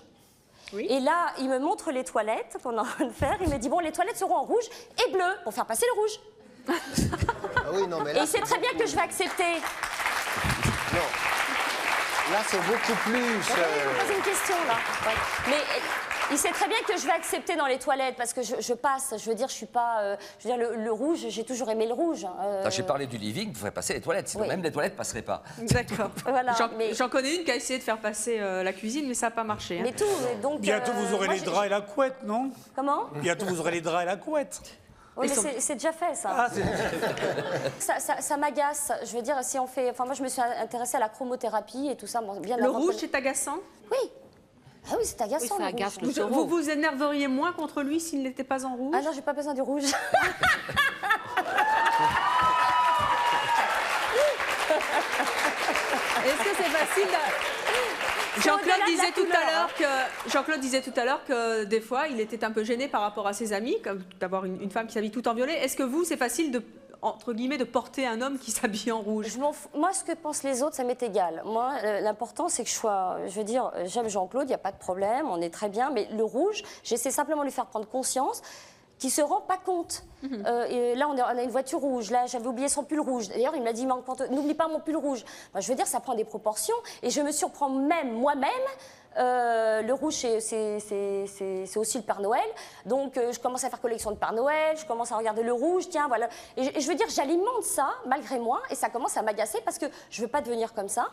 Oui. Et là, il me montre les toilettes qu'on est en train de faire. Il me dit, bon, les toilettes seront en rouge et bleu, pour faire passer le rouge. Ah oui, non, mais là, et il sait très bien que je vais accepter. Non. Là, c'est beaucoup plus... Je vais poser une question, là. Ouais. Mais il sait très bien que je vais accepter dans les toilettes, parce que je passe. Je veux dire, je suis pas... je veux dire, le rouge, j'ai toujours aimé le rouge. J'ai parlé du living, vous ferez passer les toilettes, sinon même les toilettes ne passeraient pas. D'accord. Voilà, J'en connais une qui a essayé de faire passer la cuisine, mais ça n'a pas marché. Mais tout, donc... Bientôt, vous aurez les draps et la couette, non? Comment? Bientôt, vous aurez les draps et la couette. Oui, mais c'est déjà fait, ça. Ça m'agace. Je veux dire, si on fait... Enfin, moi, je me suis intéressée à la chromothérapie et tout ça. Bien le rouge, c'est agaçant? Oui. Ah oui, c'est agaçant, oui, ça le rouge. Vous vous énerveriez moins contre lui s'il n'était pas en rouge? Ah non, j'ai pas besoin du rouge. Est-ce que c'est facile Jean-Claude disait tout à l'heure que des fois, il était un peu gêné par rapport à ses amis, comme d'avoir une femme qui s'habille tout en violet. Est-ce que vous, c'est facile de, entre guillemets, de porter un homme qui s'habille en rouge? Moi, ce que pensent les autres, ça m'est égal. Moi, l'important, c'est que je sois... Je veux dire, j'aime Jean-Claude, il n'y a pas de problème, on est très bien. Mais le rouge, j'essaie simplement de lui faire prendre conscience qui ne se rend pas compte. Et là, on a une voiture rouge. Là, j'avais oublié son pull rouge. D'ailleurs, il m'a dit, n'oublie pas mon pull rouge. Enfin, je veux dire, ça prend des proportions. Et je me surprends même moi-même. Le rouge, c'est aussi le Père Noël. Donc, je commence à faire collection de Père Noël. Je commence à regarder le rouge. Tiens, voilà. Et je veux dire, j'alimente ça, malgré moi. Et ça commence à m'agacer parce que je ne veux pas devenir comme ça.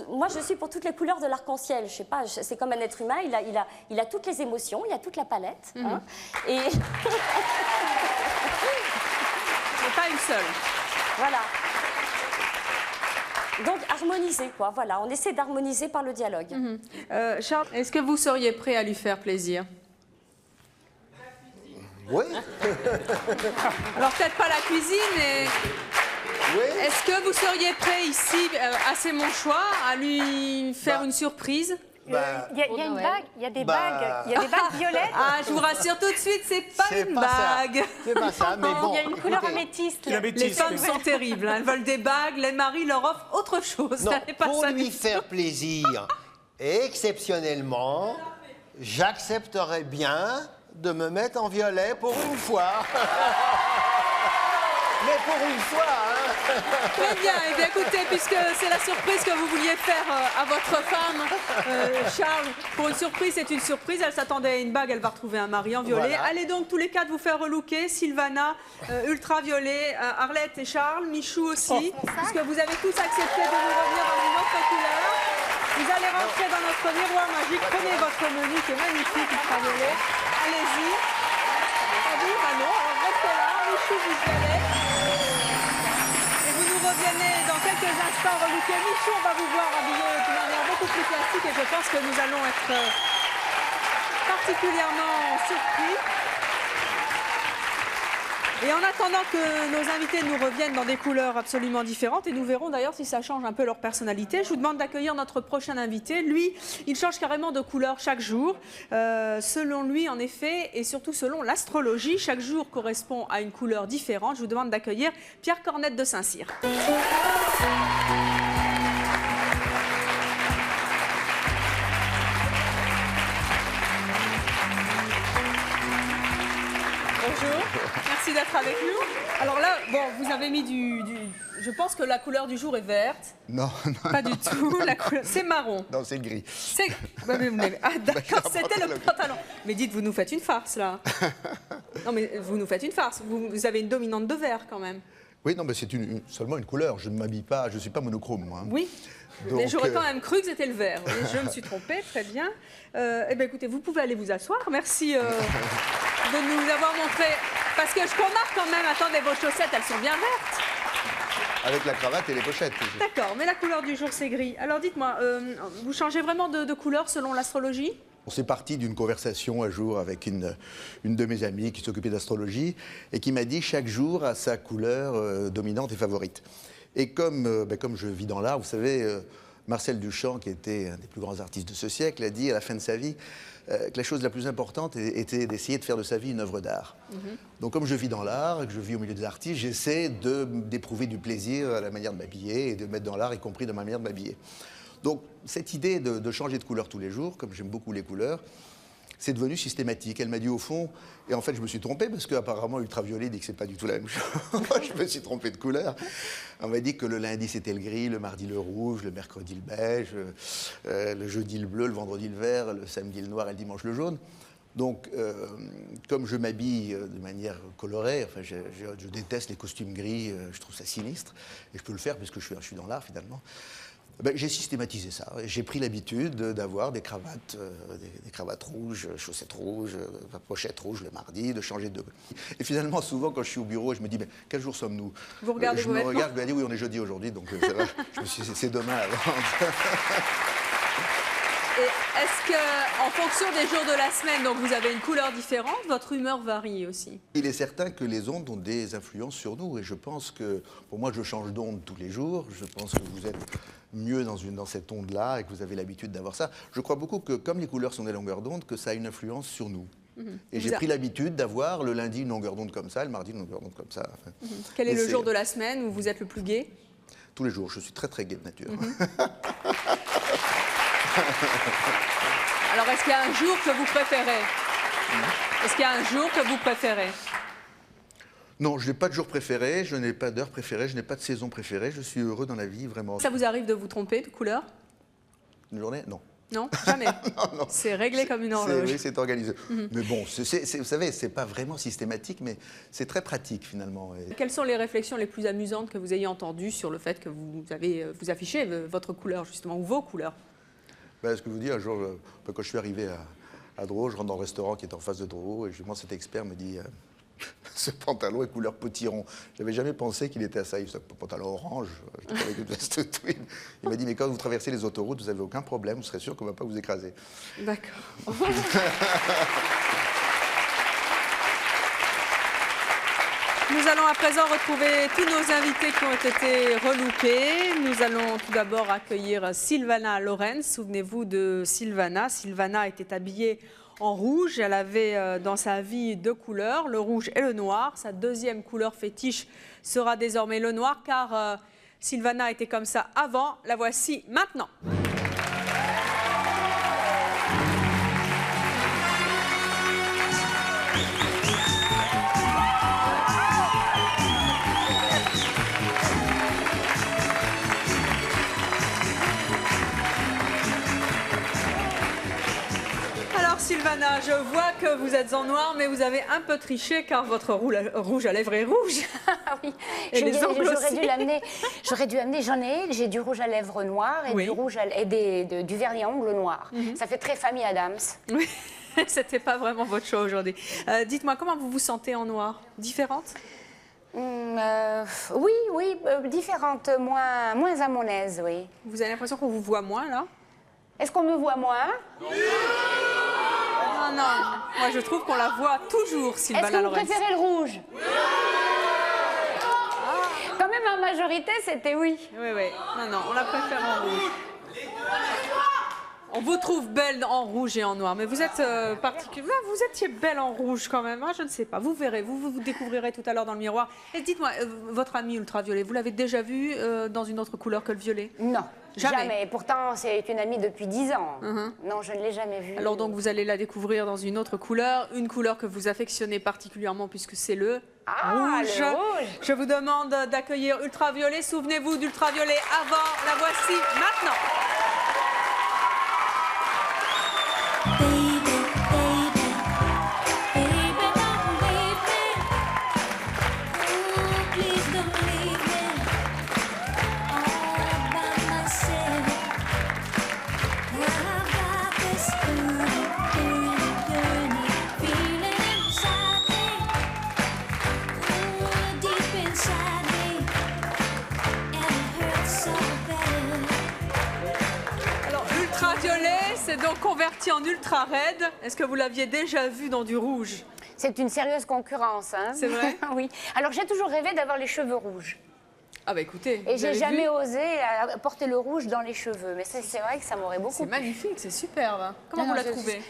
Moi, je suis pour toutes les couleurs de l'arc-en-ciel. Je sais pas, c'est comme un être humain, il a toutes les émotions, il a toute la palette. Hein, et... C'est pas une seule. Voilà. Donc, harmoniser, quoi. Voilà, on essaie d'harmoniser par le dialogue. Charles, est-ce que vous seriez prêt à lui faire plaisir? Oui. Alors, peut-être pas la cuisine, mais... Oui. Est-ce que vous seriez prêt ici, à C'est mon choix, à lui faire une surprise? Il y a une bague, il y a des bagues violettes. Ah, je vous rassure tout de suite, c'est pas une bague. C'est pas ça, mais bon. Il y a une couleur améthyste. Les femmes sont terribles, hein. Elles veulent des bagues, les maris leur offrent autre chose. Non, pas pour ça lui faire plaisir, exceptionnellement, j'accepterais bien de me mettre en violet pour une fois. Mais pour une fois, hein. Très bien. Eh bien, écoutez, puisque c'est la surprise que vous vouliez faire à votre femme, Charles, pour une surprise, c'est une surprise. Elle s'attendait à une bague, elle va retrouver un mari en violet. Voilà. Allez donc tous les quatre vous faire relooker. Sylvana, ultra-violet, Arlette et Charles, Michou aussi, puisque vous avez tous accepté de nous revenir dans une autre couleur. Vous allez rentrer dans notre miroir magique. Prenez votre menu qui est magnifique, ultra-violet. Allez-y. Ah oui, bah non, alors restez là, Michou, vous y allez. Revenez dans quelques instants relooker. Michou, on va vous voir habillé d'une manière beaucoup plus classique et je pense que nous allons être particulièrement surpris. Et en attendant que nos invités nous reviennent dans des couleurs absolument différentes, et nous verrons d'ailleurs si ça change un peu leur personnalité, je vous demande d'accueillir notre prochain invité. Lui, il change carrément de couleur chaque jour. Selon lui, en effet, et surtout selon l'astrologie, chaque jour correspond à une couleur différente. Je vous demande d'accueillir Pierre Cornette de Saint-Cyr. Bonjour, merci d'être avec nous. Alors là, bon, vous avez mis je pense que la couleur du jour est verte. Non, pas du tout. La couleur, c'est marron. Non, c'est le gris. Ah, d'accord, c'était le pantalon. Mais dites, vous nous faites une farce là. Non, mais vous nous faites une farce. Vous avez une dominante de vert quand même. Oui, non, mais c'est seulement une couleur. Je ne m'habille pas, je ne suis pas monochrome, moi. Oui. Donc, mais j'aurais quand même cru que c'était le vert. Je me suis trompée, très bien. Eh bien, écoutez, vous pouvez aller vous asseoir. Merci de nous avoir montré. Parce que je remarque quand même, attendez, vos chaussettes, elles sont bien vertes. Avec la cravate et les pochettes. D'accord, mais la couleur du jour, c'est gris. Alors dites-moi, vous changez vraiment de couleur selon l'astrologie? On s'est parti d'une conversation un jour avec une de mes amies qui s'occupait d'astrologie et qui m'a dit chaque jour a sa couleur dominante et favorite. Et comme je vis dans l'art, vous savez, Marcel Duchamp, qui était un des plus grands artistes de ce siècle, a dit à la fin de sa vie que la chose la plus importante était d'essayer de faire de sa vie une œuvre d'art. Donc comme je vis dans l'art, que je vis au milieu des artistes, j'essaie d'éprouver du plaisir à la manière de m'habiller et de mettre dans l'art, y compris de ma manière de m'habiller. Donc cette idée de changer de couleur tous les jours, comme j'aime beaucoup les couleurs, c'est devenu systématique. Elle m'a dit au fond, et en fait je me suis trompé parce qu'apparemment ultraviolet dit que c'est pas du tout la même chose. Moi je me suis trompé de couleur. On m'a dit que le lundi c'était le gris, le mardi le rouge, le mercredi le beige, le jeudi le bleu, le vendredi le vert, le samedi le noir et le dimanche le jaune. Donc, comme je m'habille de manière colorée, enfin, je déteste les costumes gris, je trouve ça sinistre, et je peux le faire parce que je suis dans l'art finalement. J'ai systématisé ça. J'ai pris l'habitude d'avoir des cravates rouges, chaussettes rouges, pochettes rouges le mardi, de changer de... Et finalement, souvent, quand je suis au bureau, je me dis, mais quel jour sommes-nous? Vous regardez vos vêtements? Je me regarde, je me dis, oui, on est jeudi aujourd'hui, donc c'est vrai, je me suis dit, c'est demain à vendre. Et est-ce qu'en fonction des jours de la semaine, donc vous avez une couleur différente, votre humeur varie aussi? Il est certain que les ondes ont des influences sur nous et je pense que, pour moi, je change d'onde tous les jours. Je pense que vous êtes mieux dans cette onde-là et que vous avez l'habitude d'avoir ça. Je crois beaucoup que, comme les couleurs sont des longueurs d'onde, que ça a une influence sur nous. Et j'ai pris l'habitude d'avoir le lundi une longueur d'onde comme ça, le mardi une longueur d'onde comme ça. Quel est le jour de la semaine où vous êtes le plus gai? Tous les jours, je suis très très gai de nature. Alors, est-ce qu'il y a un jour que vous préférez? Est-ce qu'il y a un jour que vous préférez? Non, je n'ai pas de jour préféré, je n'ai pas d'heure préférée, je n'ai pas de saison préférée. Je suis heureux dans la vie, vraiment. Ça vous arrive de vous tromper de couleur? Une journée? Non. Non, jamais. Non. C'est réglé comme une horloge. Oui, c'est organisé. Mais bon, vous savez, c'est pas vraiment systématique, mais c'est très pratique finalement. Quelles sont les réflexions les plus amusantes que vous ayez entendues sur le fait que vous affichez votre couleur, justement, ou vos couleurs? Ce que je vous dis, un jour, quand je suis arrivé à Dreux, je rentre dans le restaurant qui est en face de Dreux, et justement cet expert me dit ce pantalon est couleur potiron. J'avais jamais pensé qu'il était à ça. Il fait un pantalon orange, avec une veste tweed. Il m'a dit, mais quand vous traversez les autoroutes, vous n'avez aucun problème, vous serez sûr qu'on ne va pas vous écraser. D'accord. Nous allons à présent retrouver tous nos invités qui ont été relookés. Nous allons tout d'abord accueillir Sylvana Lorenz. Souvenez-vous de Sylvana. Sylvana était habillée en rouge. Elle avait dans sa vie deux couleurs, le rouge et le noir. Sa deuxième couleur fétiche sera désormais le noir, car Sylvana était comme ça avant. La voici maintenant. Sylvana, je vois que vous êtes en noir, mais vous avez un peu triché car votre rouge à lèvres est rouge. Ah oui, j'aurais dû amener, j'ai du rouge à lèvres noir et, du vernis à ongles noir. Ça fait très famille Adams. Oui, c'était pas vraiment votre choix aujourd'hui. Dites-moi, comment vous vous sentez en noir? Différente? Oui, différente, moins à mon aise, oui. Vous avez l'impression qu'on vous voit moins, là? Est-ce qu'on me voit moins? Non, moi je trouve qu'on la voit toujours, Sylvana Lorenz. Est-ce que vous préférez le rouge? Quand même, en majorité, c'était oui. Oui. Non, on la préfère en rouge. On vous trouve belle en rouge et en noir, mais vous êtes particulière. Vous étiez belle en rouge quand même, hein, je ne sais pas. Vous verrez, vous découvrirez tout à l'heure dans le miroir. Et dites-moi, votre ami ultraviolet, vous l'avez déjà vu dans une autre couleur que le violet? Non. Jamais. Pourtant, c'est une amie depuis 10 ans. Non, je ne l'ai jamais vue. Alors donc, vous allez la découvrir dans une autre couleur, une couleur que vous affectionnez particulièrement puisque c'est le rouge. Le rouge. Je vous demande d'accueillir Ultraviolet. Souvenez-vous d'Ultraviolet avant. La voici maintenant. C'est donc converti en ultra raide. Est-ce que vous l'aviez déjà vu dans du rouge? C'est une sérieuse concurrence. Hein. C'est vrai? Oui. Alors j'ai toujours rêvé d'avoir les cheveux rouges. Ah bah écoutez. Et j'ai jamais osé porter le rouge dans les cheveux. Mais c'est vrai que ça m'aurait beaucoup plu. C'est magnifique, c'est superbe. Comment vous la trouvez?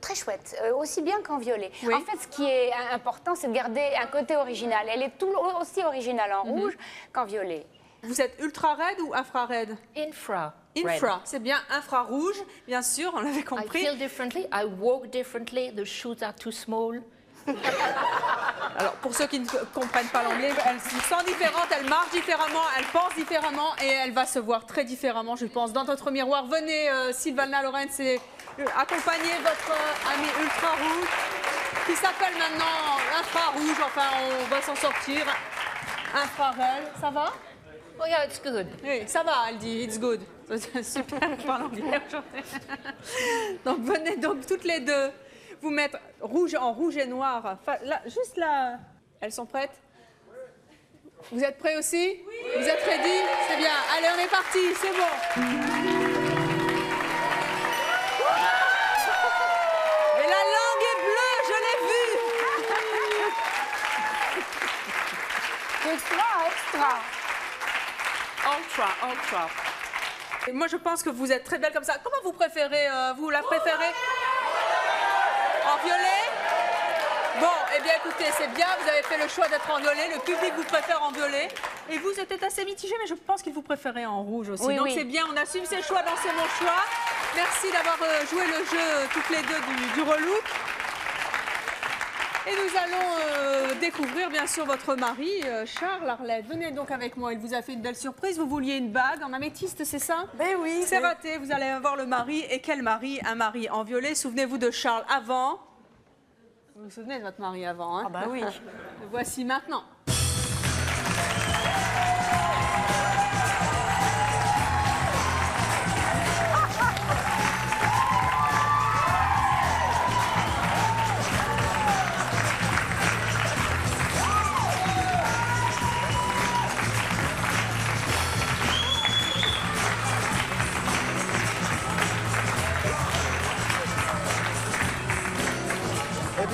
Très chouette, aussi bien qu'en violet. Oui. En fait, ce qui est important, c'est de garder un côté original. Elle est aussi originale en rouge qu'en violet. Vous êtes ultra raide ou infra raide? Infra. Infra, c'est bien infrarouge, bien sûr, on l'avait compris. I feel differently, I walk differently, the shoes are too small. Alors, pour ceux qui ne comprennent pas l'anglais, elle se sent différente, elle marche différemment, elle pense différemment et elle va se voir très différemment, je pense, dans notre miroir. Venez, Sylvana Lorenz, et accompagnez votre ami ultra rouge, qui s'appelle maintenant infrarouge. Enfin, on va s'en sortir. Infrared, ça va? Oh yeah, it's good. Oui, ça va, elle dit, it's good. Super, je parle anglais aujourd'hui. Donc venez donc toutes les deux vous mettre en rouge et noir. Là, juste là, elles sont prêtes? Vous êtes prêts aussi? Oui. Vous êtes ready? C'est bien. Allez, on est parti, c'est bon. Et la langue est bleue, je l'ai vue. Extra. Ultra. Et moi, je pense que vous êtes très belle comme ça. Comment vous préférez, vous la préférez? En violet? Bon, eh bien écoutez, c'est bien, vous avez fait le choix d'être en violet, le public vous préfère en violet. Et vous êtes assez mitigé, mais je pense qu'il vous préférez en rouge aussi. Oui, donc oui. c'est bien, on assume ses choix dans C'est mon choix. Merci d'avoir joué le jeu toutes les deux du relook. Et nous allons découvrir bien sûr votre mari, Charles Arlette. Venez donc avec moi, il vous a fait une belle surprise. Vous vouliez une bague en améthyste, c'est ça? Ben oui. C'est raté, vous allez avoir le mari. Et quel mari? Un mari en violet. Souvenez-vous de Charles avant. Vous vous souvenez de votre mari avant, hein? Ah bah oui. Le voici maintenant.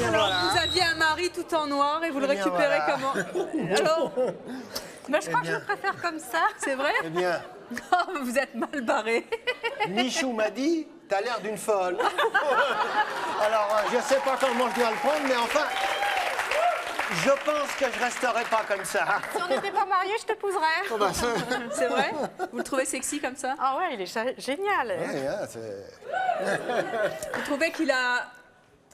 Alors, vous aviez un mari tout en noir et vous le récupérez comment? Alors, je crois que je le préfère comme ça. C'est vrai? Eh bien, vous êtes mal barré. Michou m'a dit, t'as l'air d'une folle. Alors, je sais pas comment je dois le prendre, mais enfin, je pense que je resterai pas comme ça. Si on n'était pas mariés, je t'épouserais. Oh bah, c'est vrai? Vous le trouvez sexy comme ça? Ah ouais, il est génial. Ouais, hein, vous trouvez qu'il a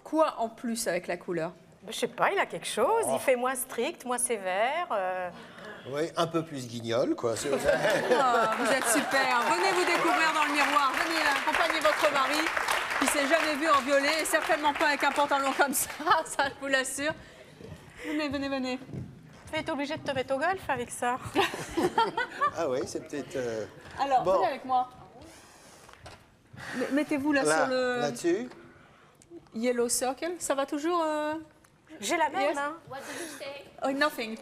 quoi en plus avec la couleur? Je sais pas, il a quelque chose. Il fait moins strict, moins sévère. Oui, un peu plus guignol, quoi. Vous êtes super. Venez vous découvrir dans le miroir. Venez accompagner votre mari qui s'est jamais vu en violet et certainement pas avec un pantalon comme ça, ça je vous l'assure. Venez. Tu es obligé de te mettre au golf avec ça. Ah oui, c'est peut-être... Alors, bon. venez avec moi. Mettez-vous là sur le... Là-dessus. Yellow circle, ça va toujours J'ai la même, yes. hein. What did you say? Oh, nothing.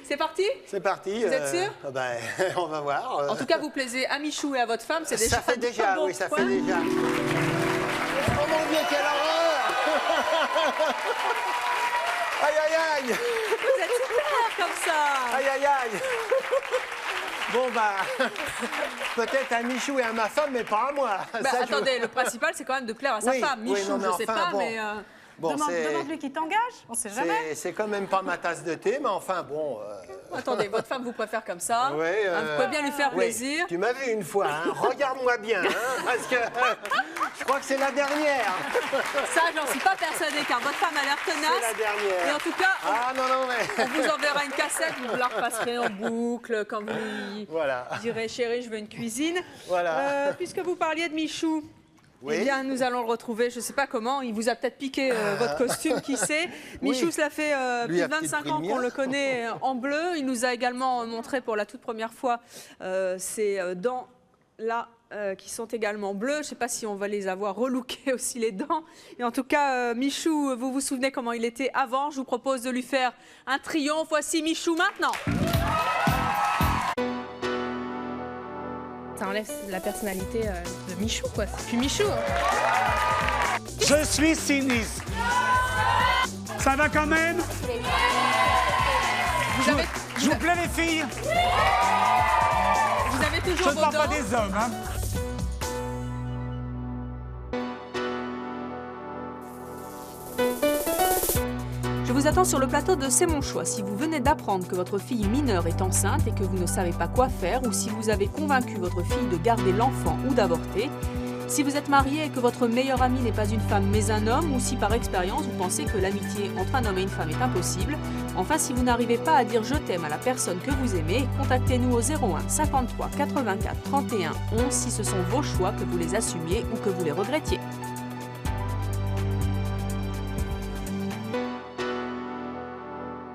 C'est parti? C'est parti. Vous êtes sûr? Ben, on va voir. En tout cas, vous plaisez à Michou et à votre femme, c'est déjà ça fait déjà, bon oui, ça point. fait déjà. Oh mon Dieu, quelle horreur! Aïe, aïe, aïe! Vous êtes super comme ça! Aïe, aïe, aïe! Bon, bah, peut-être à Michou et à ma femme, mais pas à moi. Bah, attendez, le principal, c'est quand même de plaire à sa femme. Michou, non, je sais pas, bon. mais... Bon, Demande-lui qui t'engage, on sait jamais. C'est quand même pas ma tasse de thé, mais enfin, bon... Attendez, votre femme vous préfère comme ça. Ouais, vous pouvez bien lui faire plaisir. Tu m'as vu une fois, hein. Regarde-moi bien, hein, parce que je crois que c'est la dernière. Ça, j'en suis pas persuadée, car votre femme a l'air tenace. C'est la dernière. Et en tout cas, mais... on vous enverra une cassette, vous la repasserez en boucle quand vous lui direz « Chérie, je veux une cuisine ». Voilà. Puisque vous parliez de Michou, oui. eh bien, nous allons le retrouver, je ne sais pas comment, il vous a peut-être piqué votre costume, qui sait. Michou, Oui. cela fait plus de 25 ans qu'on le connaît en bleu. Il nous a également montré pour la toute première fois ses dents là qui sont également bleues. Je ne sais pas si on va les avoir relookées aussi, les dents. Et en tout cas, Michou, vous vous souvenez comment il était avant. Je vous propose de lui faire un triomphe. Voici Michou maintenant. Ça enlève la personnalité de Michou, quoi. C'est plus Michou. Je suis sinistre. Ça va quand même? Je vous plais, les filles? Vous avez toujours Je ne vos parle pas dents. des hommes, hein. Je vous attends sur le plateau de C'est mon choix. Si vous venez d'apprendre que votre fille mineure est enceinte et que vous ne savez pas quoi faire, ou si vous avez convaincu votre fille de garder l'enfant ou d'avorter, si vous êtes marié et que votre meilleur ami n'est pas une femme mais un homme, ou si par expérience vous pensez que l'amitié entre un homme et une femme est impossible, enfin si vous n'arrivez pas à dire je t'aime à la personne que vous aimez, contactez-nous au 01 53 84 31 11 si ce sont vos choix, que vous les assumiez ou que vous les regrettiez.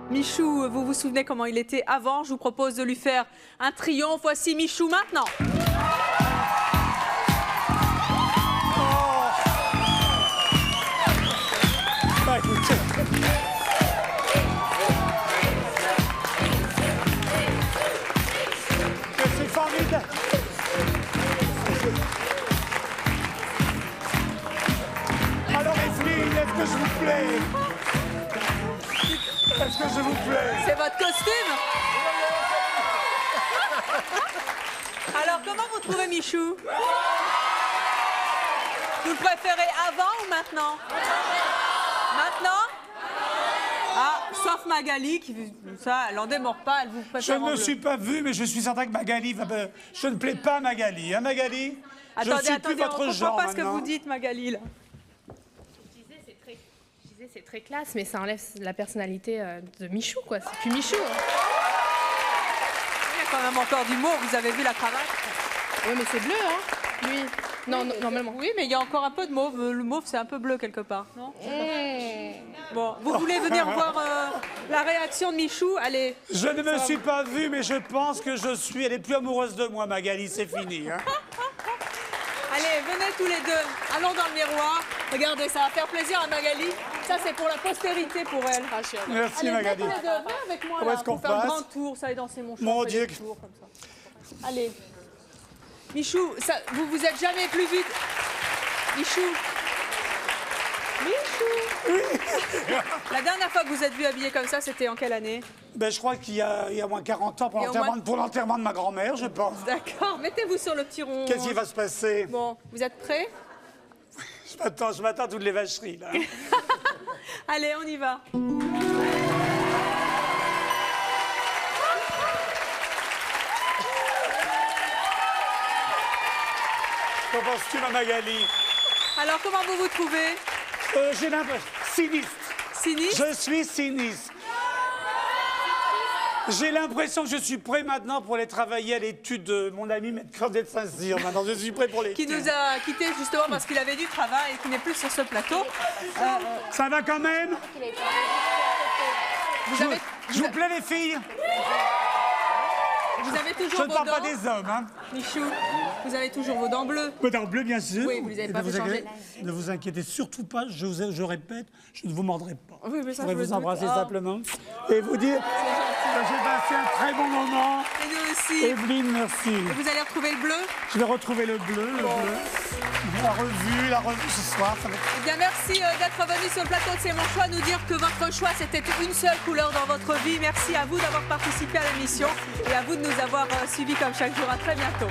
Michou, vous vous souvenez comment il était avant? Je vous propose de lui faire un triomphe. Voici Michou maintenant. Bah, écoutez. C'est formidable. Alors Evelyne, est-ce que je vous plais? Est-ce que je vous plais? C'est votre costume? Alors, comment vous trouvez Michou? Vous le préférez avant ou maintenant? Maintenant? Ah, sauf Magali, qui, ça, elle n'en démord pas, elle vous Je préfère en ne me bleu. suis pas vu, mais je suis certain que Magali va... Je ne plais pas à Magali, hein Magali? Je Attendez, suis plus attendez, on votre comprend genre pas ce que maintenant. vous dites, Magali, là. Je disais, c'est très classe, mais ça enlève la personnalité de Michou, quoi. C'est plus Michou. Hein. Il y a quand même encore du mauve, vous avez vu la cravate? Oui, mais c'est bleu, hein, lui. Non, non, normalement. Oui, mais il y a encore un peu de mauve. Le mauve, c'est un peu bleu quelque part, non? Bon, vous voulez venir voir la réaction de Michou? Allez. Je ne me suis pas vu, mais je pense que je suis... Elle est plus amoureuse de moi, Magali, c'est fini. Hein. Allez, venez tous les deux. Allons dans le miroir. Regardez, ça va faire plaisir à Magali. Ça, c'est pour la postérité pour elle. Merci, allez, Magali. Venez tous les deux. Viens avec moi Comment là, est-ce qu'on pour faire un passe grand tour. Ça allez danser mon chant. Mon on fait Dieu. des tours comme ça. Allez. Michou, ça, vous vous êtes jamais plus vite. Michou. Michou. La dernière fois que vous êtes vu habillé comme ça, c'était en quelle année? Ben, je crois qu'il y a moins 40 ans, pour l'enterrement de ma grand-mère, je pense. D'accord, mettez-vous sur le petit rond. Qu'est-ce qui va se passer? Bon, vous êtes prêts? Je m'attends à toutes les vacheries, là. Allez, on y va. Qu'en penses-tu, ma Magali? Alors, comment vous vous trouvez? J'ai l'impression... Sinistre. Sinistre? Je suis sinistre. J'ai l'impression que je suis prêt maintenant pour aller travailler à l'étude de mon ami Maître Claudette de Saint-Cyr. Maintenant, je suis prêt pour l'étude. Qui nous a quittés justement parce qu'il avait du travail et qui n'est plus sur ce plateau. Ça va quand même? Je vous plais, les filles? Vous avez toujours Je ne vos parle dents. pas des hommes, hein. Michou, vous avez toujours vos dents bleues. Vos dents bleues, bien sûr. Oui, vous les avez Et pas fait changer. Ne vous inquiétez surtout pas, je répète, je ne vous mordrai pas. Oui, mais ça, je voudrais je me vous embrasser doute. simplement et vous dire que j'ai passé un très bon moment. Et nous aussi. Evelyne, merci. Et vous allez retrouver le bleu? Je vais retrouver le bleu, La revue ce soir. Ça va... Eh bien, merci d'être venu sur le plateau de C'est mon choix, nous dire que votre choix, c'était une seule couleur dans votre vie. Merci à vous d'avoir participé à l'émission et à vous de nous avoir suivis comme chaque jour. À très bientôt.